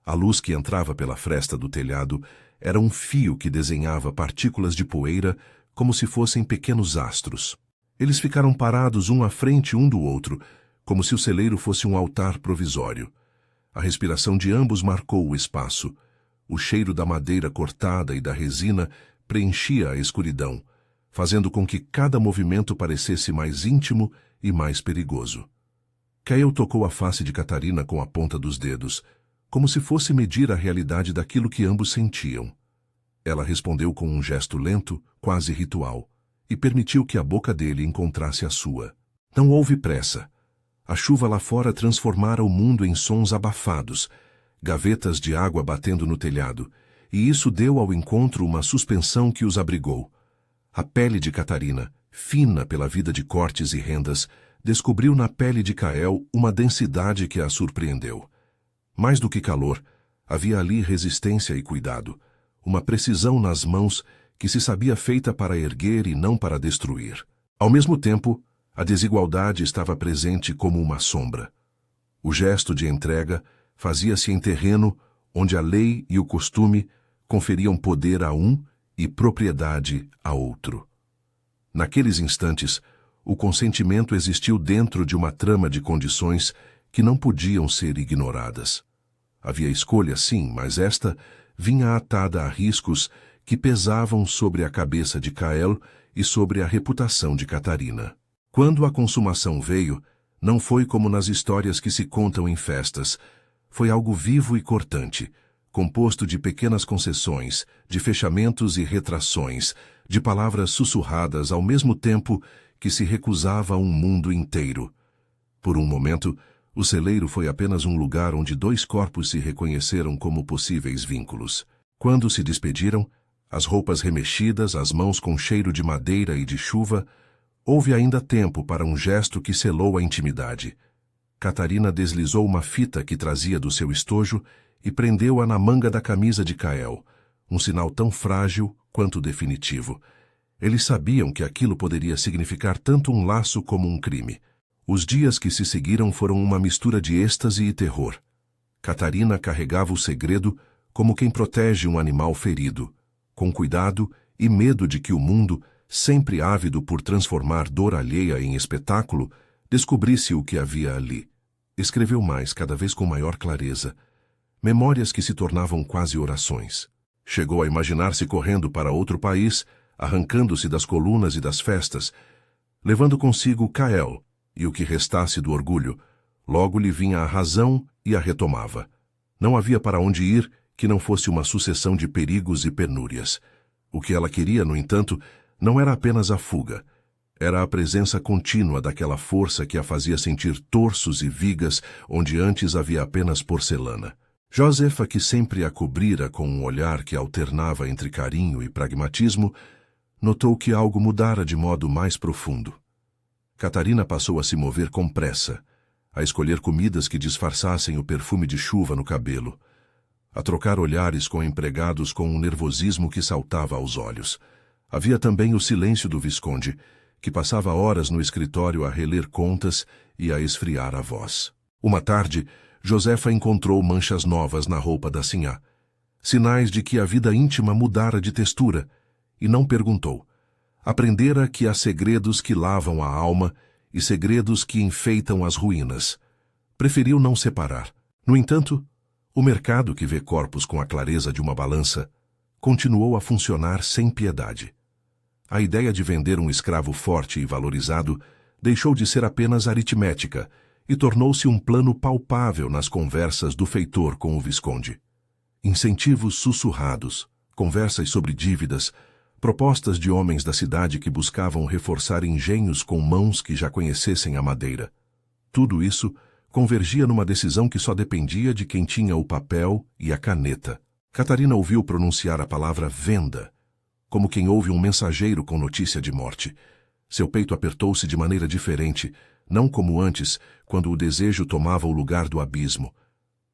A luz que entrava pela fresta do telhado era um fio que desenhava partículas de poeira como se fossem pequenos astros. Eles ficaram parados um à frente um do outro, como se o celeiro fosse um altar provisório. A respiração de ambos marcou o espaço. O cheiro da madeira cortada e da resina preenchia a escuridão, fazendo com que cada movimento parecesse mais íntimo e mais perigoso. Cael tocou a face de Catarina com a ponta dos dedos, como se fosse medir a realidade daquilo que ambos sentiam. Ela respondeu com um gesto lento, quase ritual, e permitiu que a boca dele encontrasse a sua. Não houve pressa. A chuva lá fora transformara o mundo em sons abafados, gavetas de água batendo no telhado, e isso deu ao encontro uma suspensão que os abrigou. A pele de Catarina, fina pela vida de cortes e rendas, descobriu na pele de Cael uma densidade que a surpreendeu. Mais do que calor, havia ali resistência e cuidado, uma precisão nas mãos que se sabia feita para erguer e não para destruir. Ao mesmo tempo, a desigualdade estava presente como uma sombra. O gesto de entrega fazia-se em terreno onde a lei e o costume conferiam poder a um e propriedade a outro. Naqueles instantes, o consentimento existiu dentro de uma trama de condições que não podiam ser ignoradas. Havia escolha, sim, mas esta vinha atada a riscos que pesavam sobre a cabeça de Kael e sobre a reputação de Catarina. Quando a consumação veio, não foi como nas histórias que se contam em festas. Foi algo vivo e cortante, composto de pequenas concessões, de fechamentos e retrações, de palavras sussurradas ao mesmo tempo que se recusava um mundo inteiro. Por um momento, o celeiro foi apenas um lugar onde dois corpos se reconheceram como possíveis vínculos. Quando se despediram, as roupas remexidas, as mãos com cheiro de madeira e de chuva, houve ainda tempo para um gesto que selou a intimidade. Catarina deslizou uma fita que trazia do seu estojo e prendeu-a na manga da camisa de Kael, um sinal tão frágil quanto definitivo. Eles sabiam que aquilo poderia significar tanto um laço como um crime. Os dias que se seguiram foram uma mistura de êxtase e terror. Catarina carregava o segredo como quem protege um animal ferido, com cuidado e medo de que o mundo, sempre ávido por transformar dor alheia em espetáculo, descobrisse o que havia ali. Escreveu mais, cada vez com maior clareza, memórias que se tornavam quase orações. Chegou a imaginar-se correndo para outro país, arrancando-se das colunas e das festas, levando consigo Kael e o que restasse do orgulho. Logo lhe vinha a razão e a retomava. Não havia para onde ir que não fosse uma sucessão de perigos e penúrias. O que ela queria, no entanto, não era apenas a fuga. Era a presença contínua daquela força que a fazia sentir torços e vigas onde antes havia apenas porcelana. Josefa, que sempre a cobrira com um olhar que alternava entre carinho e pragmatismo, notou que algo mudara de modo mais profundo. Catarina passou a se mover com pressa, a escolher comidas que disfarçassem o perfume de chuva no cabelo, a trocar olhares com empregados com um nervosismo que saltava aos olhos. Havia também o silêncio do Visconde, que passava horas no escritório a reler contas e a esfriar a voz. Uma tarde, Josefa encontrou manchas novas na roupa da sinhá, sinais de que a vida íntima mudara de textura, e não perguntou. Aprendera que há segredos que lavam a alma e segredos que enfeitam as ruínas. Preferiu não separar. No entanto, o mercado que vê corpos com a clareza de uma balança continuou a funcionar sem piedade. A ideia de vender um escravo forte e valorizado deixou de ser apenas aritmética e tornou-se um plano palpável nas conversas do feitor com o Visconde. Incentivos sussurrados, conversas sobre dívidas, propostas de homens da cidade que buscavam reforçar engenhos com mãos que já conhecessem a madeira. Tudo isso convergia numa decisão que só dependia de quem tinha o papel e a caneta. Catarina ouviu pronunciar a palavra venda, como quem ouve um mensageiro com notícia de morte. Seu peito apertou-se de maneira diferente, não como antes, quando o desejo tomava o lugar do abismo,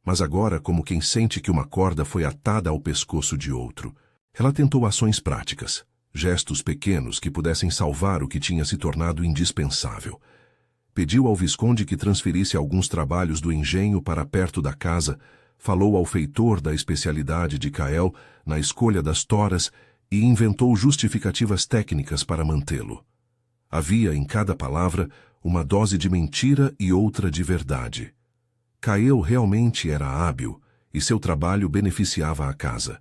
mas agora como quem sente que uma corda foi atada ao pescoço de outro. Ela tentou ações práticas, gestos pequenos que pudessem salvar o que tinha se tornado indispensável. Pediu ao Visconde que transferisse alguns trabalhos do engenho para perto da casa, falou ao feitor da especialidade de Kael na escolha das toras e inventou justificativas técnicas para mantê-lo. Havia em cada palavra uma dose de mentira e outra de verdade. Kael realmente era hábil e seu trabalho beneficiava a casa.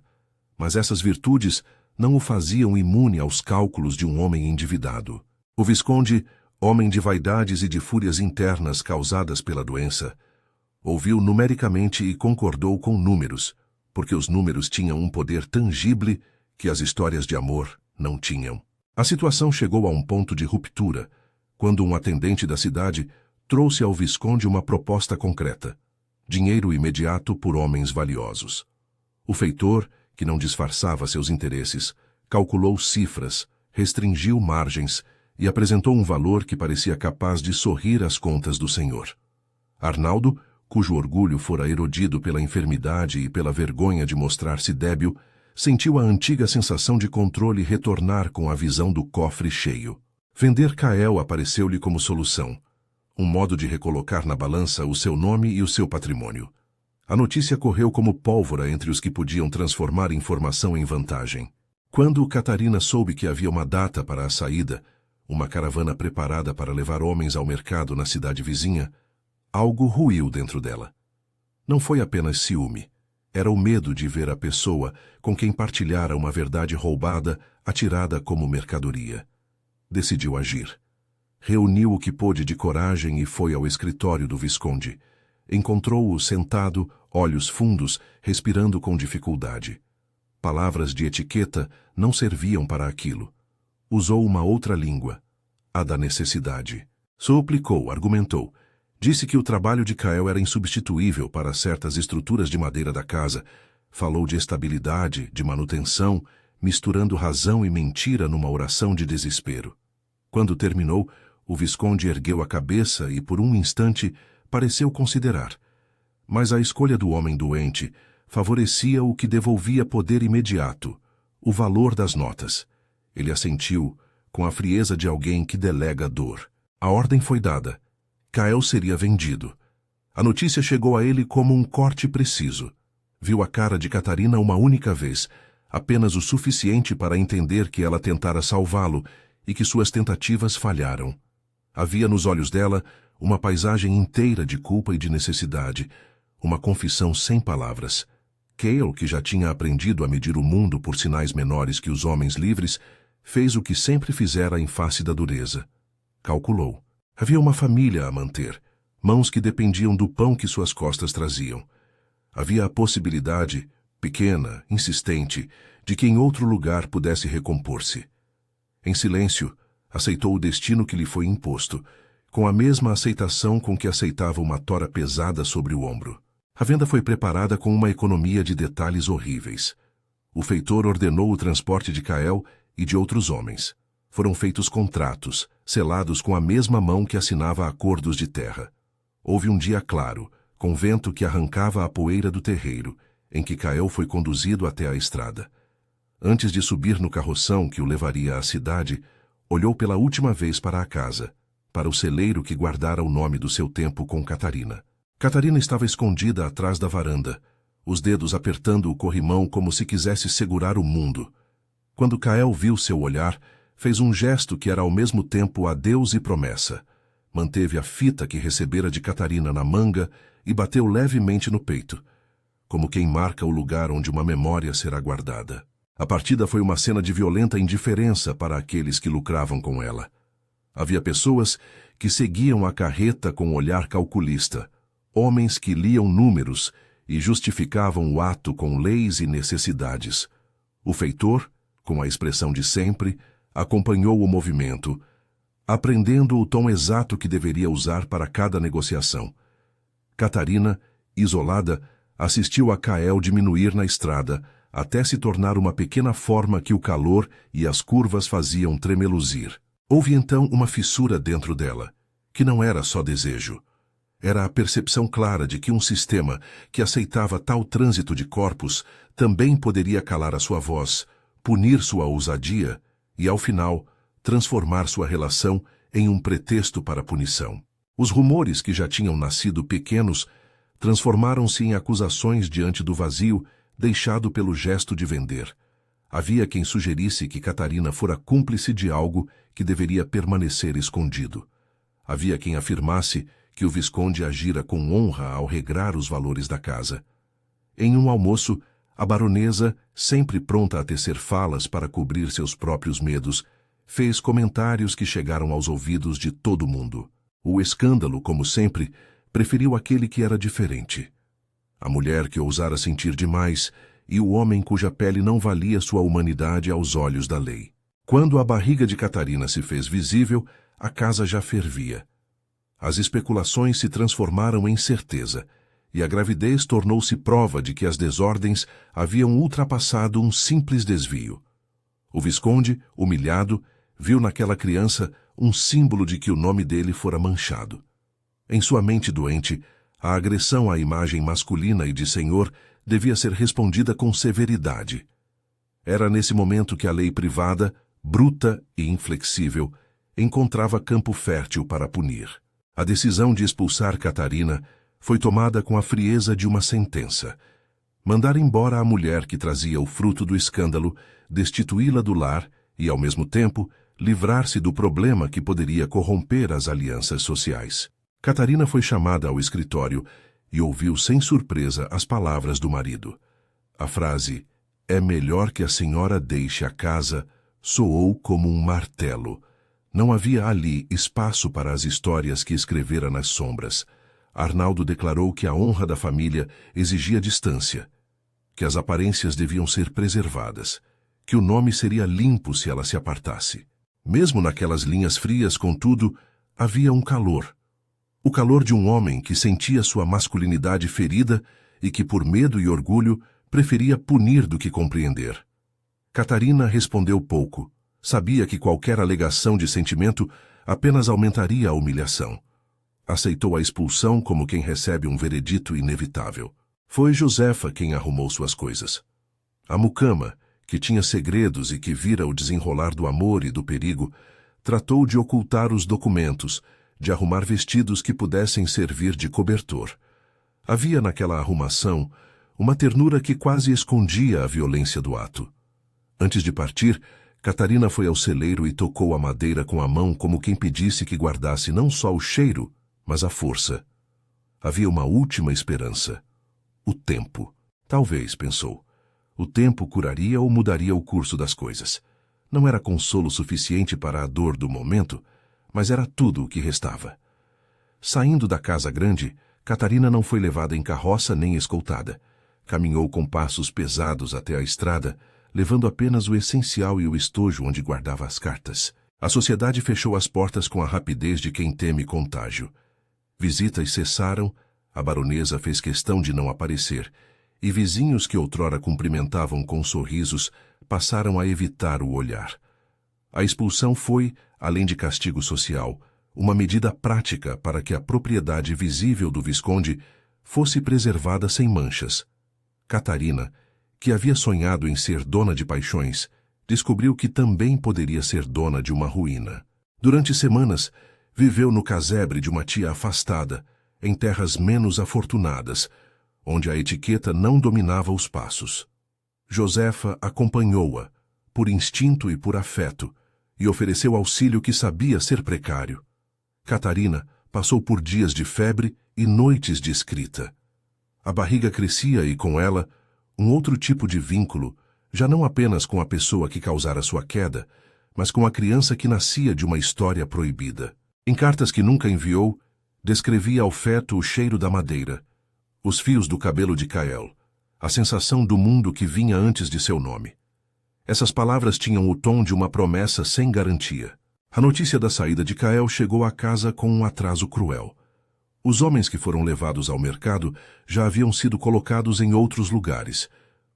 Mas essas virtudes não o faziam imune aos cálculos de um homem endividado. O Visconde, homem de vaidades e de fúrias internas causadas pela doença, ouviu numericamente e concordou com números, porque os números tinham um poder tangível que as histórias de amor não tinham. A situação chegou a um ponto de ruptura, quando um atendente da cidade trouxe ao Visconde uma proposta concreta: dinheiro imediato por homens valiosos. O feitor, que não disfarçava seus interesses, calculou cifras, restringiu margens e apresentou um valor que parecia capaz de sorrir às contas do senhor. Arnaldo, cujo orgulho fora erodido pela enfermidade e pela vergonha de mostrar-se débil, sentiu a antiga sensação de controle retornar com a visão do cofre cheio. Vender Kael apareceu-lhe como solução, um modo de recolocar na balança o seu nome e o seu patrimônio. A notícia correu como pólvora entre os que podiam transformar informação em vantagem. Quando Catarina soube que havia uma data para a saída, uma caravana preparada para levar homens ao mercado na cidade vizinha, algo ruiu dentro dela. Não foi apenas ciúme. Era o medo de ver a pessoa com quem partilhara uma verdade roubada atirada como mercadoria. Decidiu agir. Reuniu o que pôde de coragem e foi ao escritório do Visconde. Encontrou-o sentado, olhos fundos, respirando com dificuldade. Palavras de etiqueta não serviam para aquilo. Usou uma outra língua, a da necessidade. Suplicou, argumentou. Disse que o trabalho de Kael era insubstituível para certas estruturas de madeira da casa. Falou de estabilidade, de manutenção, misturando razão e mentira numa oração de desespero. Quando terminou, o Visconde ergueu a cabeça e, por um instante, pareceu considerar. Mas a escolha do homem doente favorecia o que devolvia poder imediato, o valor das notas. Ele assentiu, com a frieza de alguém que delega dor. A ordem foi dada. Kael seria vendido. A notícia chegou a ele como um corte preciso. Viu a cara de Catarina uma única vez, apenas o suficiente para entender que ela tentara salvá-lo e que suas tentativas falharam. Havia nos olhos dela uma paisagem inteira de culpa e de necessidade, uma confissão sem palavras. Kael, que já tinha aprendido a medir o mundo por sinais menores que os homens livres, fez o que sempre fizera em face da dureza. Calculou. Havia uma família a manter, mãos que dependiam do pão que suas costas traziam. Havia a possibilidade, pequena, insistente, de que em outro lugar pudesse recompor-se. Em silêncio, aceitou o destino que lhe foi imposto, com a mesma aceitação com que aceitava uma tora pesada sobre o ombro. A venda foi preparada com uma economia de detalhes horríveis. O feitor ordenou o transporte de Kael e de outros homens. Foram feitos contratos, selados com a mesma mão que assinava acordos de terra. Houve um dia claro, com vento que arrancava a poeira do terreiro, em que Kael foi conduzido até a estrada. Antes de subir no carroção que o levaria à cidade, olhou pela última vez para a casa, para o celeiro que guardara o nome do seu tempo com Catarina. Catarina estava escondida atrás da varanda, os dedos apertando o corrimão como se quisesse segurar o mundo. Quando Kael viu seu olhar, fez um gesto que era ao mesmo tempo adeus e promessa. Manteve a fita que recebera de Catarina na manga e bateu levemente no peito, como quem marca o lugar onde uma memória será guardada. A partida foi uma cena de violenta indiferença para aqueles que lucravam com ela. Havia pessoas que seguiam a carreta com olhar calculista, homens que liam números e justificavam o ato com leis e necessidades. O feitor, com a expressão de sempre, acompanhou o movimento, aprendendo o tom exato que deveria usar para cada negociação. Catarina, isolada, assistiu a Kael diminuir na estrada, até se tornar uma pequena forma que o calor e as curvas faziam tremeluzir. Houve então uma fissura dentro dela, que não era só desejo. Era a percepção clara de que um sistema que aceitava tal trânsito de corpos também poderia calar a sua voz, punir sua ousadia e, ao final, transformar sua relação em um pretexto para punição. Os rumores que já tinham nascido pequenos transformaram-se em acusações diante do vazio deixado pelo gesto de vender. Havia quem sugerisse que Catarina fora cúmplice de algo que deveria permanecer escondido. Havia quem afirmasse que o Visconde agira com honra ao regrar os valores da casa. Em um almoço, a baronesa, sempre pronta a tecer falas para cobrir seus próprios medos, fez comentários que chegaram aos ouvidos de todo mundo. O escândalo, como sempre, preferiu aquele que era diferente. A mulher que ousara sentir demais e o homem cuja pele não valia sua humanidade aos olhos da lei. Quando a barriga de Catarina se fez visível, a casa já fervia. As especulações se transformaram em certeza, e a gravidez tornou-se prova de que as desordens haviam ultrapassado um simples desvio. O Visconde, humilhado, viu naquela criança um símbolo de que o nome dele fora manchado. Em sua mente doente, a agressão à imagem masculina e de senhor devia ser respondida com severidade. Era nesse momento que a lei privada, bruta e inflexível, encontrava campo fértil para punir. A decisão de expulsar Catarina foi tomada com a frieza de uma sentença. Mandar embora a mulher que trazia o fruto do escândalo, destituí-la do lar e, ao mesmo tempo, livrar-se do problema que poderia corromper as alianças sociais. Catarina foi chamada ao escritório e ouviu sem surpresa as palavras do marido. A frase, "É melhor que a senhora deixe a casa", soou como um martelo. Não havia ali espaço para as histórias que escrevera nas sombras. Arnaldo declarou que a honra da família exigia distância, que as aparências deviam ser preservadas, que o nome seria limpo se ela se apartasse. Mesmo naquelas linhas frias, contudo, havia um calor. O calor de um homem que sentia sua masculinidade ferida e que, por medo e orgulho, preferia punir do que compreender. Catarina respondeu pouco. Sabia que qualquer alegação de sentimento apenas aumentaria a humilhação. Aceitou a expulsão como quem recebe um veredito inevitável. Foi Josefa quem arrumou suas coisas. A mucama, que tinha segredos e que vira o desenrolar do amor e do perigo, tratou de ocultar os documentos, de arrumar vestidos que pudessem servir de cobertor. Havia naquela arrumação uma ternura que quase escondia a violência do ato. Antes de partir, Catarina foi ao celeiro e tocou a madeira com a mão como quem pedisse que guardasse não só o cheiro, mas a força. Havia uma última esperança. O tempo. Talvez, pensou. O tempo curaria ou mudaria o curso das coisas. Não era consolo suficiente para a dor do momento, mas era tudo o que restava. Saindo da casa grande, Catarina não foi levada em carroça nem escoltada. Caminhou com passos pesados até a estrada, levando apenas o essencial e o estojo onde guardava as cartas. A sociedade fechou as portas com a rapidez de quem teme contágio. Visitas cessaram, a baronesa fez questão de não aparecer, e vizinhos que outrora cumprimentavam com sorrisos passaram a evitar o olhar. A expulsão foi, além de castigo social, uma medida prática para que a propriedade visível do Visconde fosse preservada sem manchas. Catarina, que havia sonhado em ser dona de paixões, descobriu que também poderia ser dona de uma ruína. Durante semanas, viveu no casebre de uma tia afastada, em terras menos afortunadas, onde a etiqueta não dominava os passos. Josefa acompanhou-a, por instinto e por afeto, e ofereceu auxílio que sabia ser precário. Catarina passou por dias de febre e noites de escrita. A barriga crescia e, com ela, um outro tipo de vínculo, já não apenas com a pessoa que causara sua queda, mas com a criança que nascia de uma história proibida. Em cartas que nunca enviou, descrevia ao feto o cheiro da madeira, os fios do cabelo de Cael, a sensação do mundo que vinha antes de seu nome. Essas palavras tinham o tom de uma promessa sem garantia. A notícia da saída de Cael chegou à casa com um atraso cruel. Os homens que foram levados ao mercado já haviam sido colocados em outros lugares.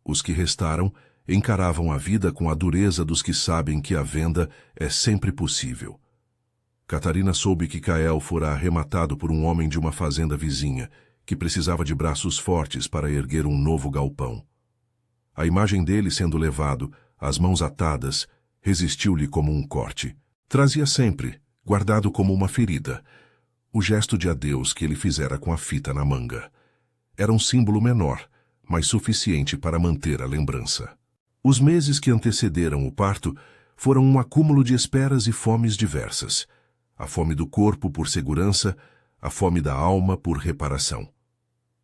Os que restaram encaravam a vida com a dureza dos que sabem que a venda é sempre possível. Catarina soube que Cael fora arrematado por um homem de uma fazenda vizinha, que precisava de braços fortes para erguer um novo galpão. A imagem dele sendo levado, as mãos atadas, resistiu-lhe como um corte. Trazia sempre, guardado como uma ferida, o gesto de adeus que ele fizera com a fita na manga. Era um símbolo menor, mas suficiente para manter a lembrança. Os meses que antecederam o parto foram um acúmulo de esperas e fomes diversas. A fome do corpo por segurança, a fome da alma por reparação.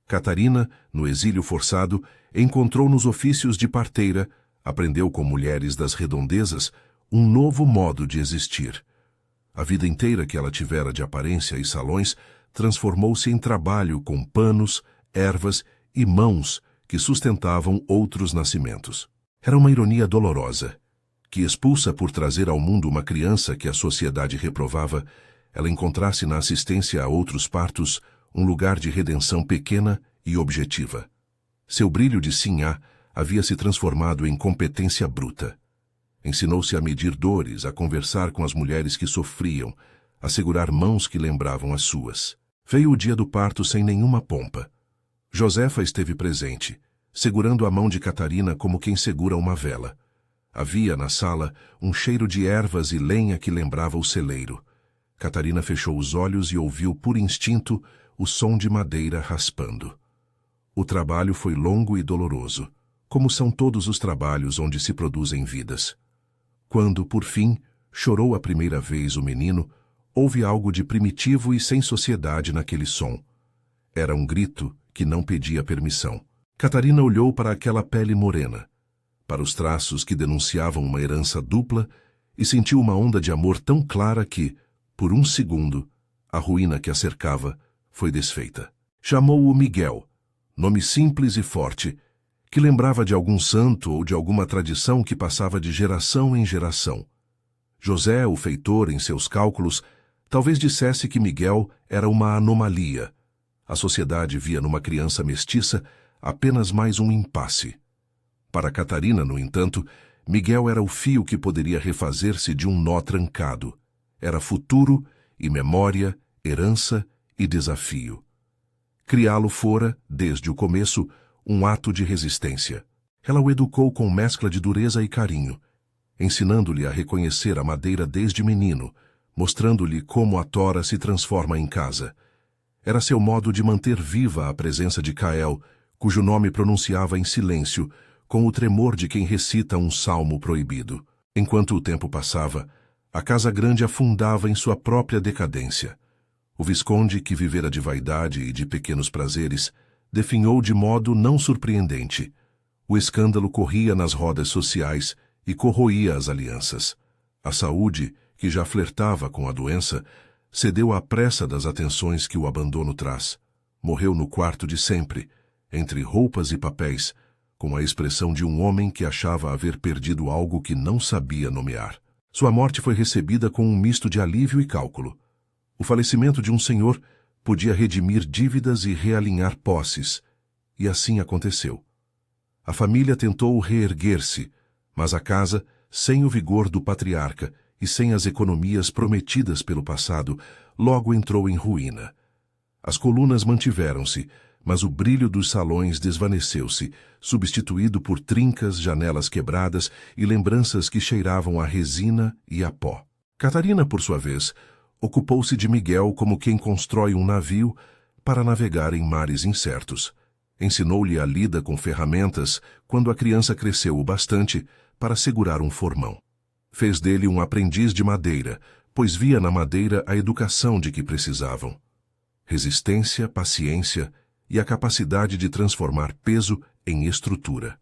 Catarina, no exílio forçado, encontrou nos ofícios de parteira, aprendeu com mulheres das redondezas, um novo modo de existir. A vida inteira que ela tivera de aparência e salões transformou-se em trabalho com panos, ervas e mãos que sustentavam outros nascimentos. Era uma ironia dolorosa, que expulsa por trazer ao mundo uma criança que a sociedade reprovava, ela encontrasse na assistência a outros partos um lugar de redenção pequena e objetiva. Seu brilho de sinhá havia se transformado em competência bruta. Ensinou-se a medir dores, a conversar com as mulheres que sofriam, a segurar mãos que lembravam as suas. Veio o dia do parto sem nenhuma pompa. Josefa esteve presente, segurando a mão de Catarina como quem segura uma vela. Havia na sala um cheiro de ervas e lenha que lembrava o celeiro. Catarina fechou os olhos e ouviu por instinto o som de madeira raspando. O trabalho foi longo e doloroso, como são todos os trabalhos onde se produzem vidas. Quando, por fim, chorou a primeira vez o menino, houve algo de primitivo e sem sociedade naquele som. Era um grito que não pedia permissão. Catarina olhou para aquela pele morena, para os traços que denunciavam uma herança dupla, e sentiu uma onda de amor tão clara que, por um segundo, a ruína que a cercava foi desfeita. Chamou-o Miguel, nome simples e forte, que lembrava de algum santo ou de alguma tradição que passava de geração em geração. José, o feitor, em seus cálculos, talvez dissesse que Miguel era uma anomalia. A sociedade via numa criança mestiça apenas mais um impasse. Para Catarina, no entanto, Miguel era o fio que poderia refazer-se de um nó trancado. Era futuro e memória, herança e desafio. Criá-lo fora, desde o começo, um ato de resistência. Ela o educou com mescla de dureza e carinho, ensinando-lhe a reconhecer a madeira desde menino, mostrando-lhe como a tora se transforma em casa. Era seu modo de manter viva a presença de Cael, cujo nome pronunciava em silêncio, com o tremor de quem recita um salmo proibido. Enquanto o tempo passava, a casa grande afundava em sua própria decadência. O visconde, que vivera de vaidade e de pequenos prazeres, definhou de modo não surpreendente. O escândalo corria nas rodas sociais e corroía as alianças. A saúde, que já flertava com a doença, cedeu à pressa das atenções que o abandono traz. Morreu no quarto de sempre, entre roupas e papéis, com a expressão de um homem que achava haver perdido algo que não sabia nomear. Sua morte foi recebida com um misto de alívio e cálculo. O falecimento de um senhor podia redimir dívidas e realinhar posses, e assim aconteceu. A família tentou reerguer-se, mas a casa, sem o vigor do patriarca e sem as economias prometidas pelo passado, logo entrou em ruína. As colunas mantiveram-se, mas o brilho dos salões desvaneceu-se, substituído por trincas, janelas quebradas e lembranças que cheiravam a resina e a pó. Catarina, por sua vez, ocupou-se de Miguel como quem constrói um navio para navegar em mares incertos. Ensinou-lhe a lida com ferramentas quando a criança cresceu o bastante para segurar um formão. Fez dele um aprendiz de madeira, pois via na madeira a educação de que precisavam. Resistência, paciência e a capacidade de transformar peso em estrutura.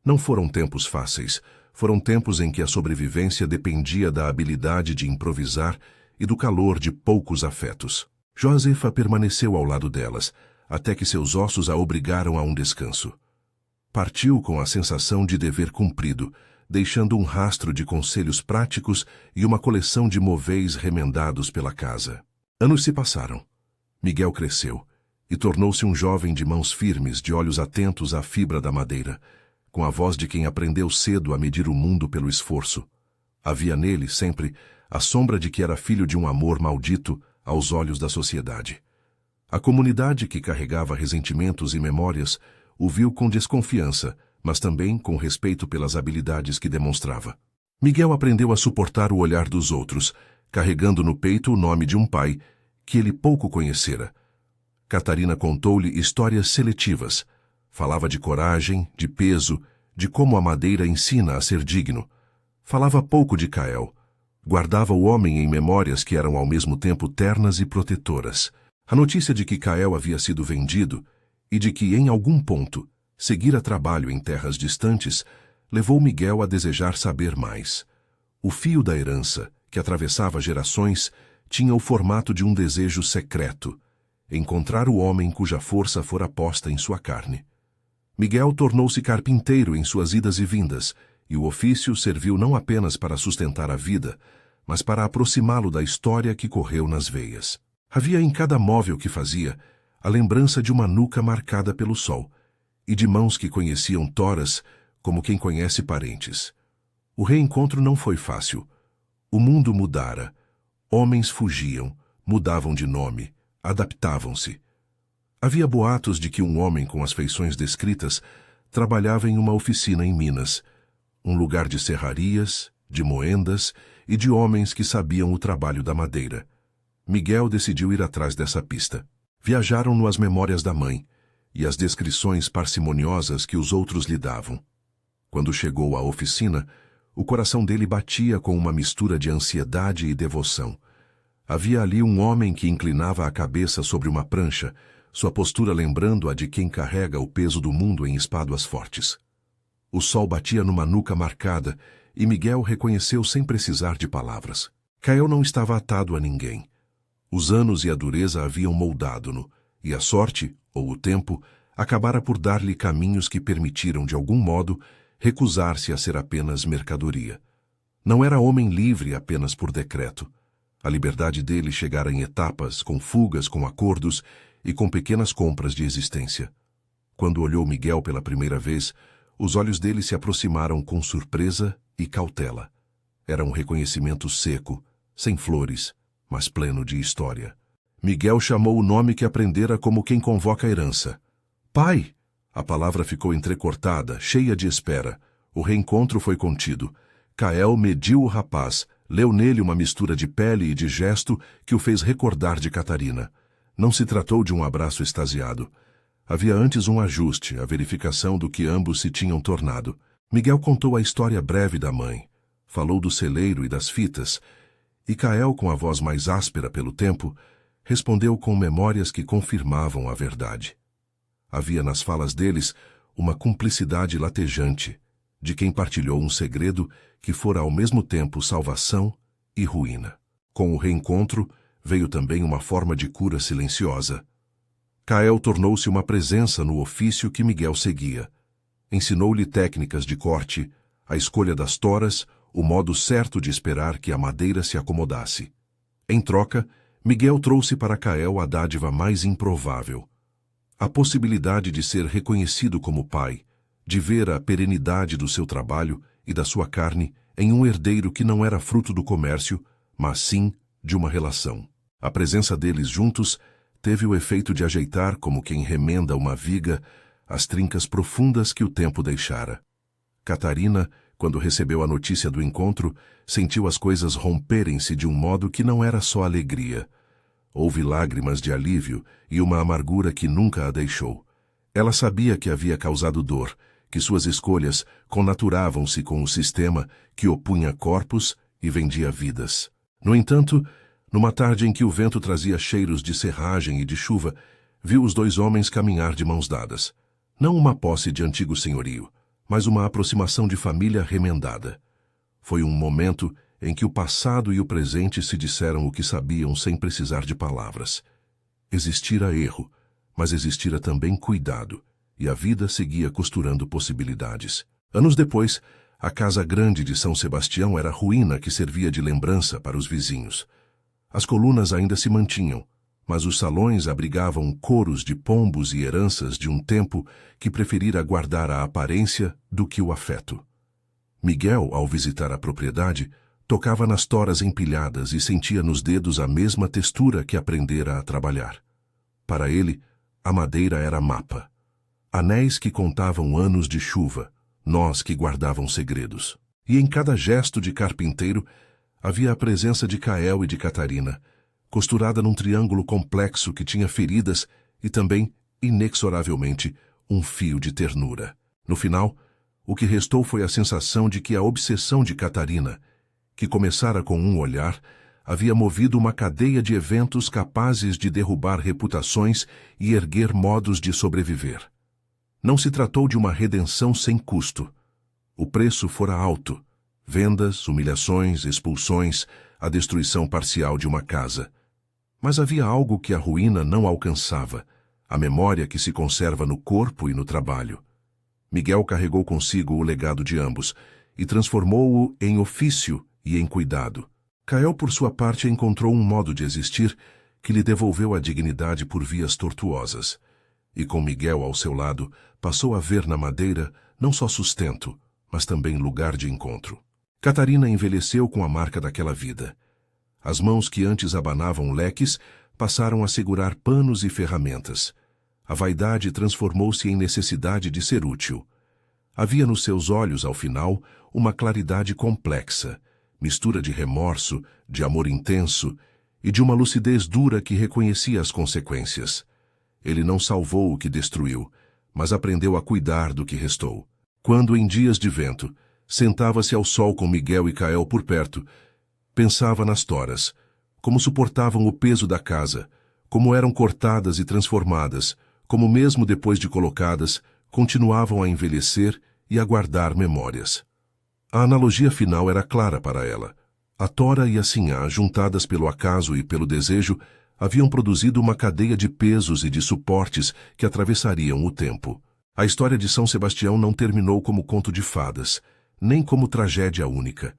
Não foram tempos fáceis, foram tempos em que a sobrevivência dependia da habilidade de improvisar e do calor de poucos afetos. Josefa permaneceu ao lado delas, até que seus ossos a obrigaram a um descanso. Partiu com a sensação de dever cumprido, deixando um rastro de conselhos práticos e uma coleção de móveis remendados pela casa. Anos se passaram. Miguel cresceu e tornou-se um jovem de mãos firmes, de olhos atentos à fibra da madeira, com a voz de quem aprendeu cedo a medir o mundo pelo esforço. Havia nele, sempre, a sombra de que era filho de um amor maldito aos olhos da sociedade. A comunidade, que carregava ressentimentos e memórias, o viu com desconfiança, mas também com respeito pelas habilidades que demonstrava. Miguel aprendeu a suportar o olhar dos outros, carregando no peito o nome de um pai que ele pouco conhecera. Catarina contou-lhe histórias seletivas. Falava de coragem, de peso, de como a madeira ensina a ser digno. Falava pouco de Cael. Guardava o homem em memórias que eram ao mesmo tempo ternas e protetoras. A notícia de que Cael havia sido vendido e de que, em algum ponto, seguira trabalho em terras distantes, levou Miguel a desejar saber mais. O fio da herança, que atravessava gerações, tinha o formato de um desejo secreto: encontrar o homem cuja força fora posta em sua carne. Miguel tornou-se carpinteiro em suas idas e vindas, e o ofício serviu não apenas para sustentar a vida, mas para aproximá-lo da história que correu nas veias. Havia em cada móvel que fazia a lembrança de uma nuca marcada pelo sol, e de mãos que conheciam toras como quem conhece parentes. O reencontro não foi fácil. O mundo mudara. Homens fugiam, mudavam de nome, adaptavam-se. Havia boatos de que um homem com as feições descritas trabalhava em uma oficina em Minas. um lugar de serrarias, de moendas e de homens que sabiam o trabalho da madeira. Miguel decidiu ir atrás dessa pista. Viajaram-no as memórias da mãe e as descrições parcimoniosas que os outros lhe davam. Quando chegou à oficina, o coração dele batia com uma mistura de ansiedade e devoção. Havia ali um homem que inclinava a cabeça sobre uma prancha, sua postura lembrando a de quem carrega o peso do mundo em espáduas fortes. O sol batia numa nuca marcada e Miguel reconheceu sem precisar de palavras. Cael não estava atado a ninguém. Os anos e a dureza haviam moldado-no, e a sorte, ou o tempo, acabara por dar-lhe caminhos que permitiram, de algum modo, recusar-se a ser apenas mercadoria. Não era homem livre apenas por decreto. A liberdade dele chegara em etapas, com fugas, com acordos e com pequenas compras de existência. Quando olhou Miguel pela primeira vez, os olhos dele se aproximaram com surpresa e cautela. Era um reconhecimento seco, sem flores, mas pleno de história. Miguel chamou o nome que aprendera como quem convoca a herança. Pai! A palavra ficou entrecortada, cheia de espera. O reencontro foi contido. Cael mediu o rapaz, leu nele uma mistura de pele e de gesto que o fez recordar de Catarina. Não se tratou de um abraço extasiado. Havia antes um ajuste, a verificação do que ambos se tinham tornado. Miguel contou a história breve da mãe. Falou do celeiro e das fitas. E Cael, com a voz mais áspera pelo tempo, respondeu com memórias que confirmavam a verdade. Havia nas falas deles uma cumplicidade latejante, de quem partilhou um segredo que fora ao mesmo tempo salvação e ruína. Com o reencontro, veio também uma forma de cura silenciosa. Cael tornou-se uma presença no ofício que Miguel seguia. Ensinou-lhe técnicas de corte, a escolha das toras, o modo certo de esperar que a madeira se acomodasse. Em troca, Miguel trouxe para Cael a dádiva mais improvável: a possibilidade de ser reconhecido como pai, de ver a perenidade do seu trabalho e da sua carne em um herdeiro que não era fruto do comércio, mas sim de uma relação. A presença deles juntos teve o efeito de ajeitar, como quem remenda uma viga, as trincas profundas que o tempo deixara. Catarina, quando recebeu a notícia do encontro, sentiu as coisas romperem-se de um modo que não era só alegria. Houve lágrimas de alívio e uma amargura que nunca a deixou. Ela sabia que havia causado dor, que suas escolhas connaturavam-se com o sistema que opunha corpos e vendia vidas. No entanto, numa tarde em que o vento trazia cheiros de serragem e de chuva, viu os dois homens caminhar de mãos dadas. Não uma posse de antigo senhorio, mas uma aproximação de família remendada. Foi um momento em que o passado e o presente se disseram o que sabiam sem precisar de palavras. Existira erro, mas existira também cuidado, e a vida seguia costurando possibilidades. Anos depois, a casa grande de São Sebastião era ruína que servia de lembrança para os vizinhos. As colunas ainda se mantinham, mas os salões abrigavam coros de pombos e heranças de um tempo que preferira guardar a aparência do que o afeto. Miguel, ao visitar a propriedade, tocava nas toras empilhadas e sentia nos dedos a mesma textura que aprendera a trabalhar. Para ele, a madeira era mapa. Anéis que contavam anos de chuva, nós que guardavam segredos. E em cada gesto de carpinteiro havia a presença de Cael e de Catarina, costurada num triângulo complexo que tinha feridas e também, inexoravelmente, um fio de ternura. No final, o que restou foi a sensação de que a obsessão de Catarina, que começara com um olhar, havia movido uma cadeia de eventos capazes de derrubar reputações e erguer modos de sobreviver. Não se tratou de uma redenção sem custo. O preço fora alto: vendas, humilhações, expulsões, a destruição parcial de uma casa. Mas havia algo que a ruína não alcançava: a memória que se conserva no corpo e no trabalho. Miguel carregou consigo o legado de ambos e transformou-o em ofício e em cuidado. Cael, por sua parte, encontrou um modo de existir que lhe devolveu a dignidade por vias tortuosas. E com Miguel ao seu lado, passou a ver na madeira não só sustento, mas também lugar de encontro. Catarina envelheceu com a marca daquela vida. As mãos que antes abanavam leques passaram a segurar panos e ferramentas. A vaidade transformou-se em necessidade de ser útil. Havia nos seus olhos, ao final, uma claridade complexa, mistura de remorso, de amor intenso e de uma lucidez dura que reconhecia as consequências. Ele não salvou o que destruiu, mas aprendeu a cuidar do que restou. Quando, em dias de vento, sentava-se ao sol com Miguel e Kael por perto, pensava nas toras, como suportavam o peso da casa, como eram cortadas e transformadas, como mesmo depois de colocadas, continuavam a envelhecer e a guardar memórias. A analogia final era clara para ela. A tora e a sinhá, juntadas pelo acaso e pelo desejo, haviam produzido uma cadeia de pesos e de suportes que atravessariam o tempo. A história de São Sebastião não terminou como conto de fadas, nem como tragédia única.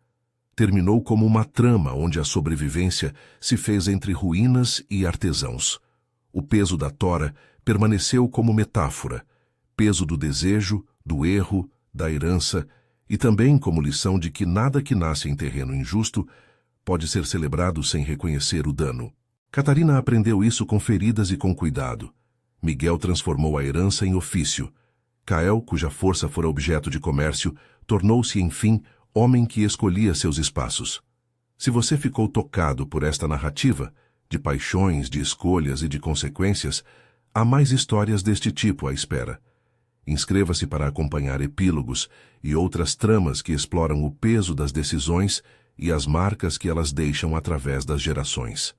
Terminou como uma trama onde a sobrevivência se fez entre ruínas e artesãos. O peso da tora permaneceu como metáfora, peso do desejo, do erro, da herança, e também como lição de que nada que nasce em terreno injusto pode ser celebrado sem reconhecer o dano. Catarina aprendeu isso com feridas e com cuidado. Miguel transformou a herança em ofício. Kael, cuja força fora objeto de comércio, tornou-se, enfim, homem que escolhia seus espaços. Se você ficou tocado por esta narrativa, de paixões, de escolhas e de consequências, há mais histórias deste tipo à espera. Inscreva-se para acompanhar epílogos e outras tramas que exploram o peso das decisões e as marcas que elas deixam através das gerações.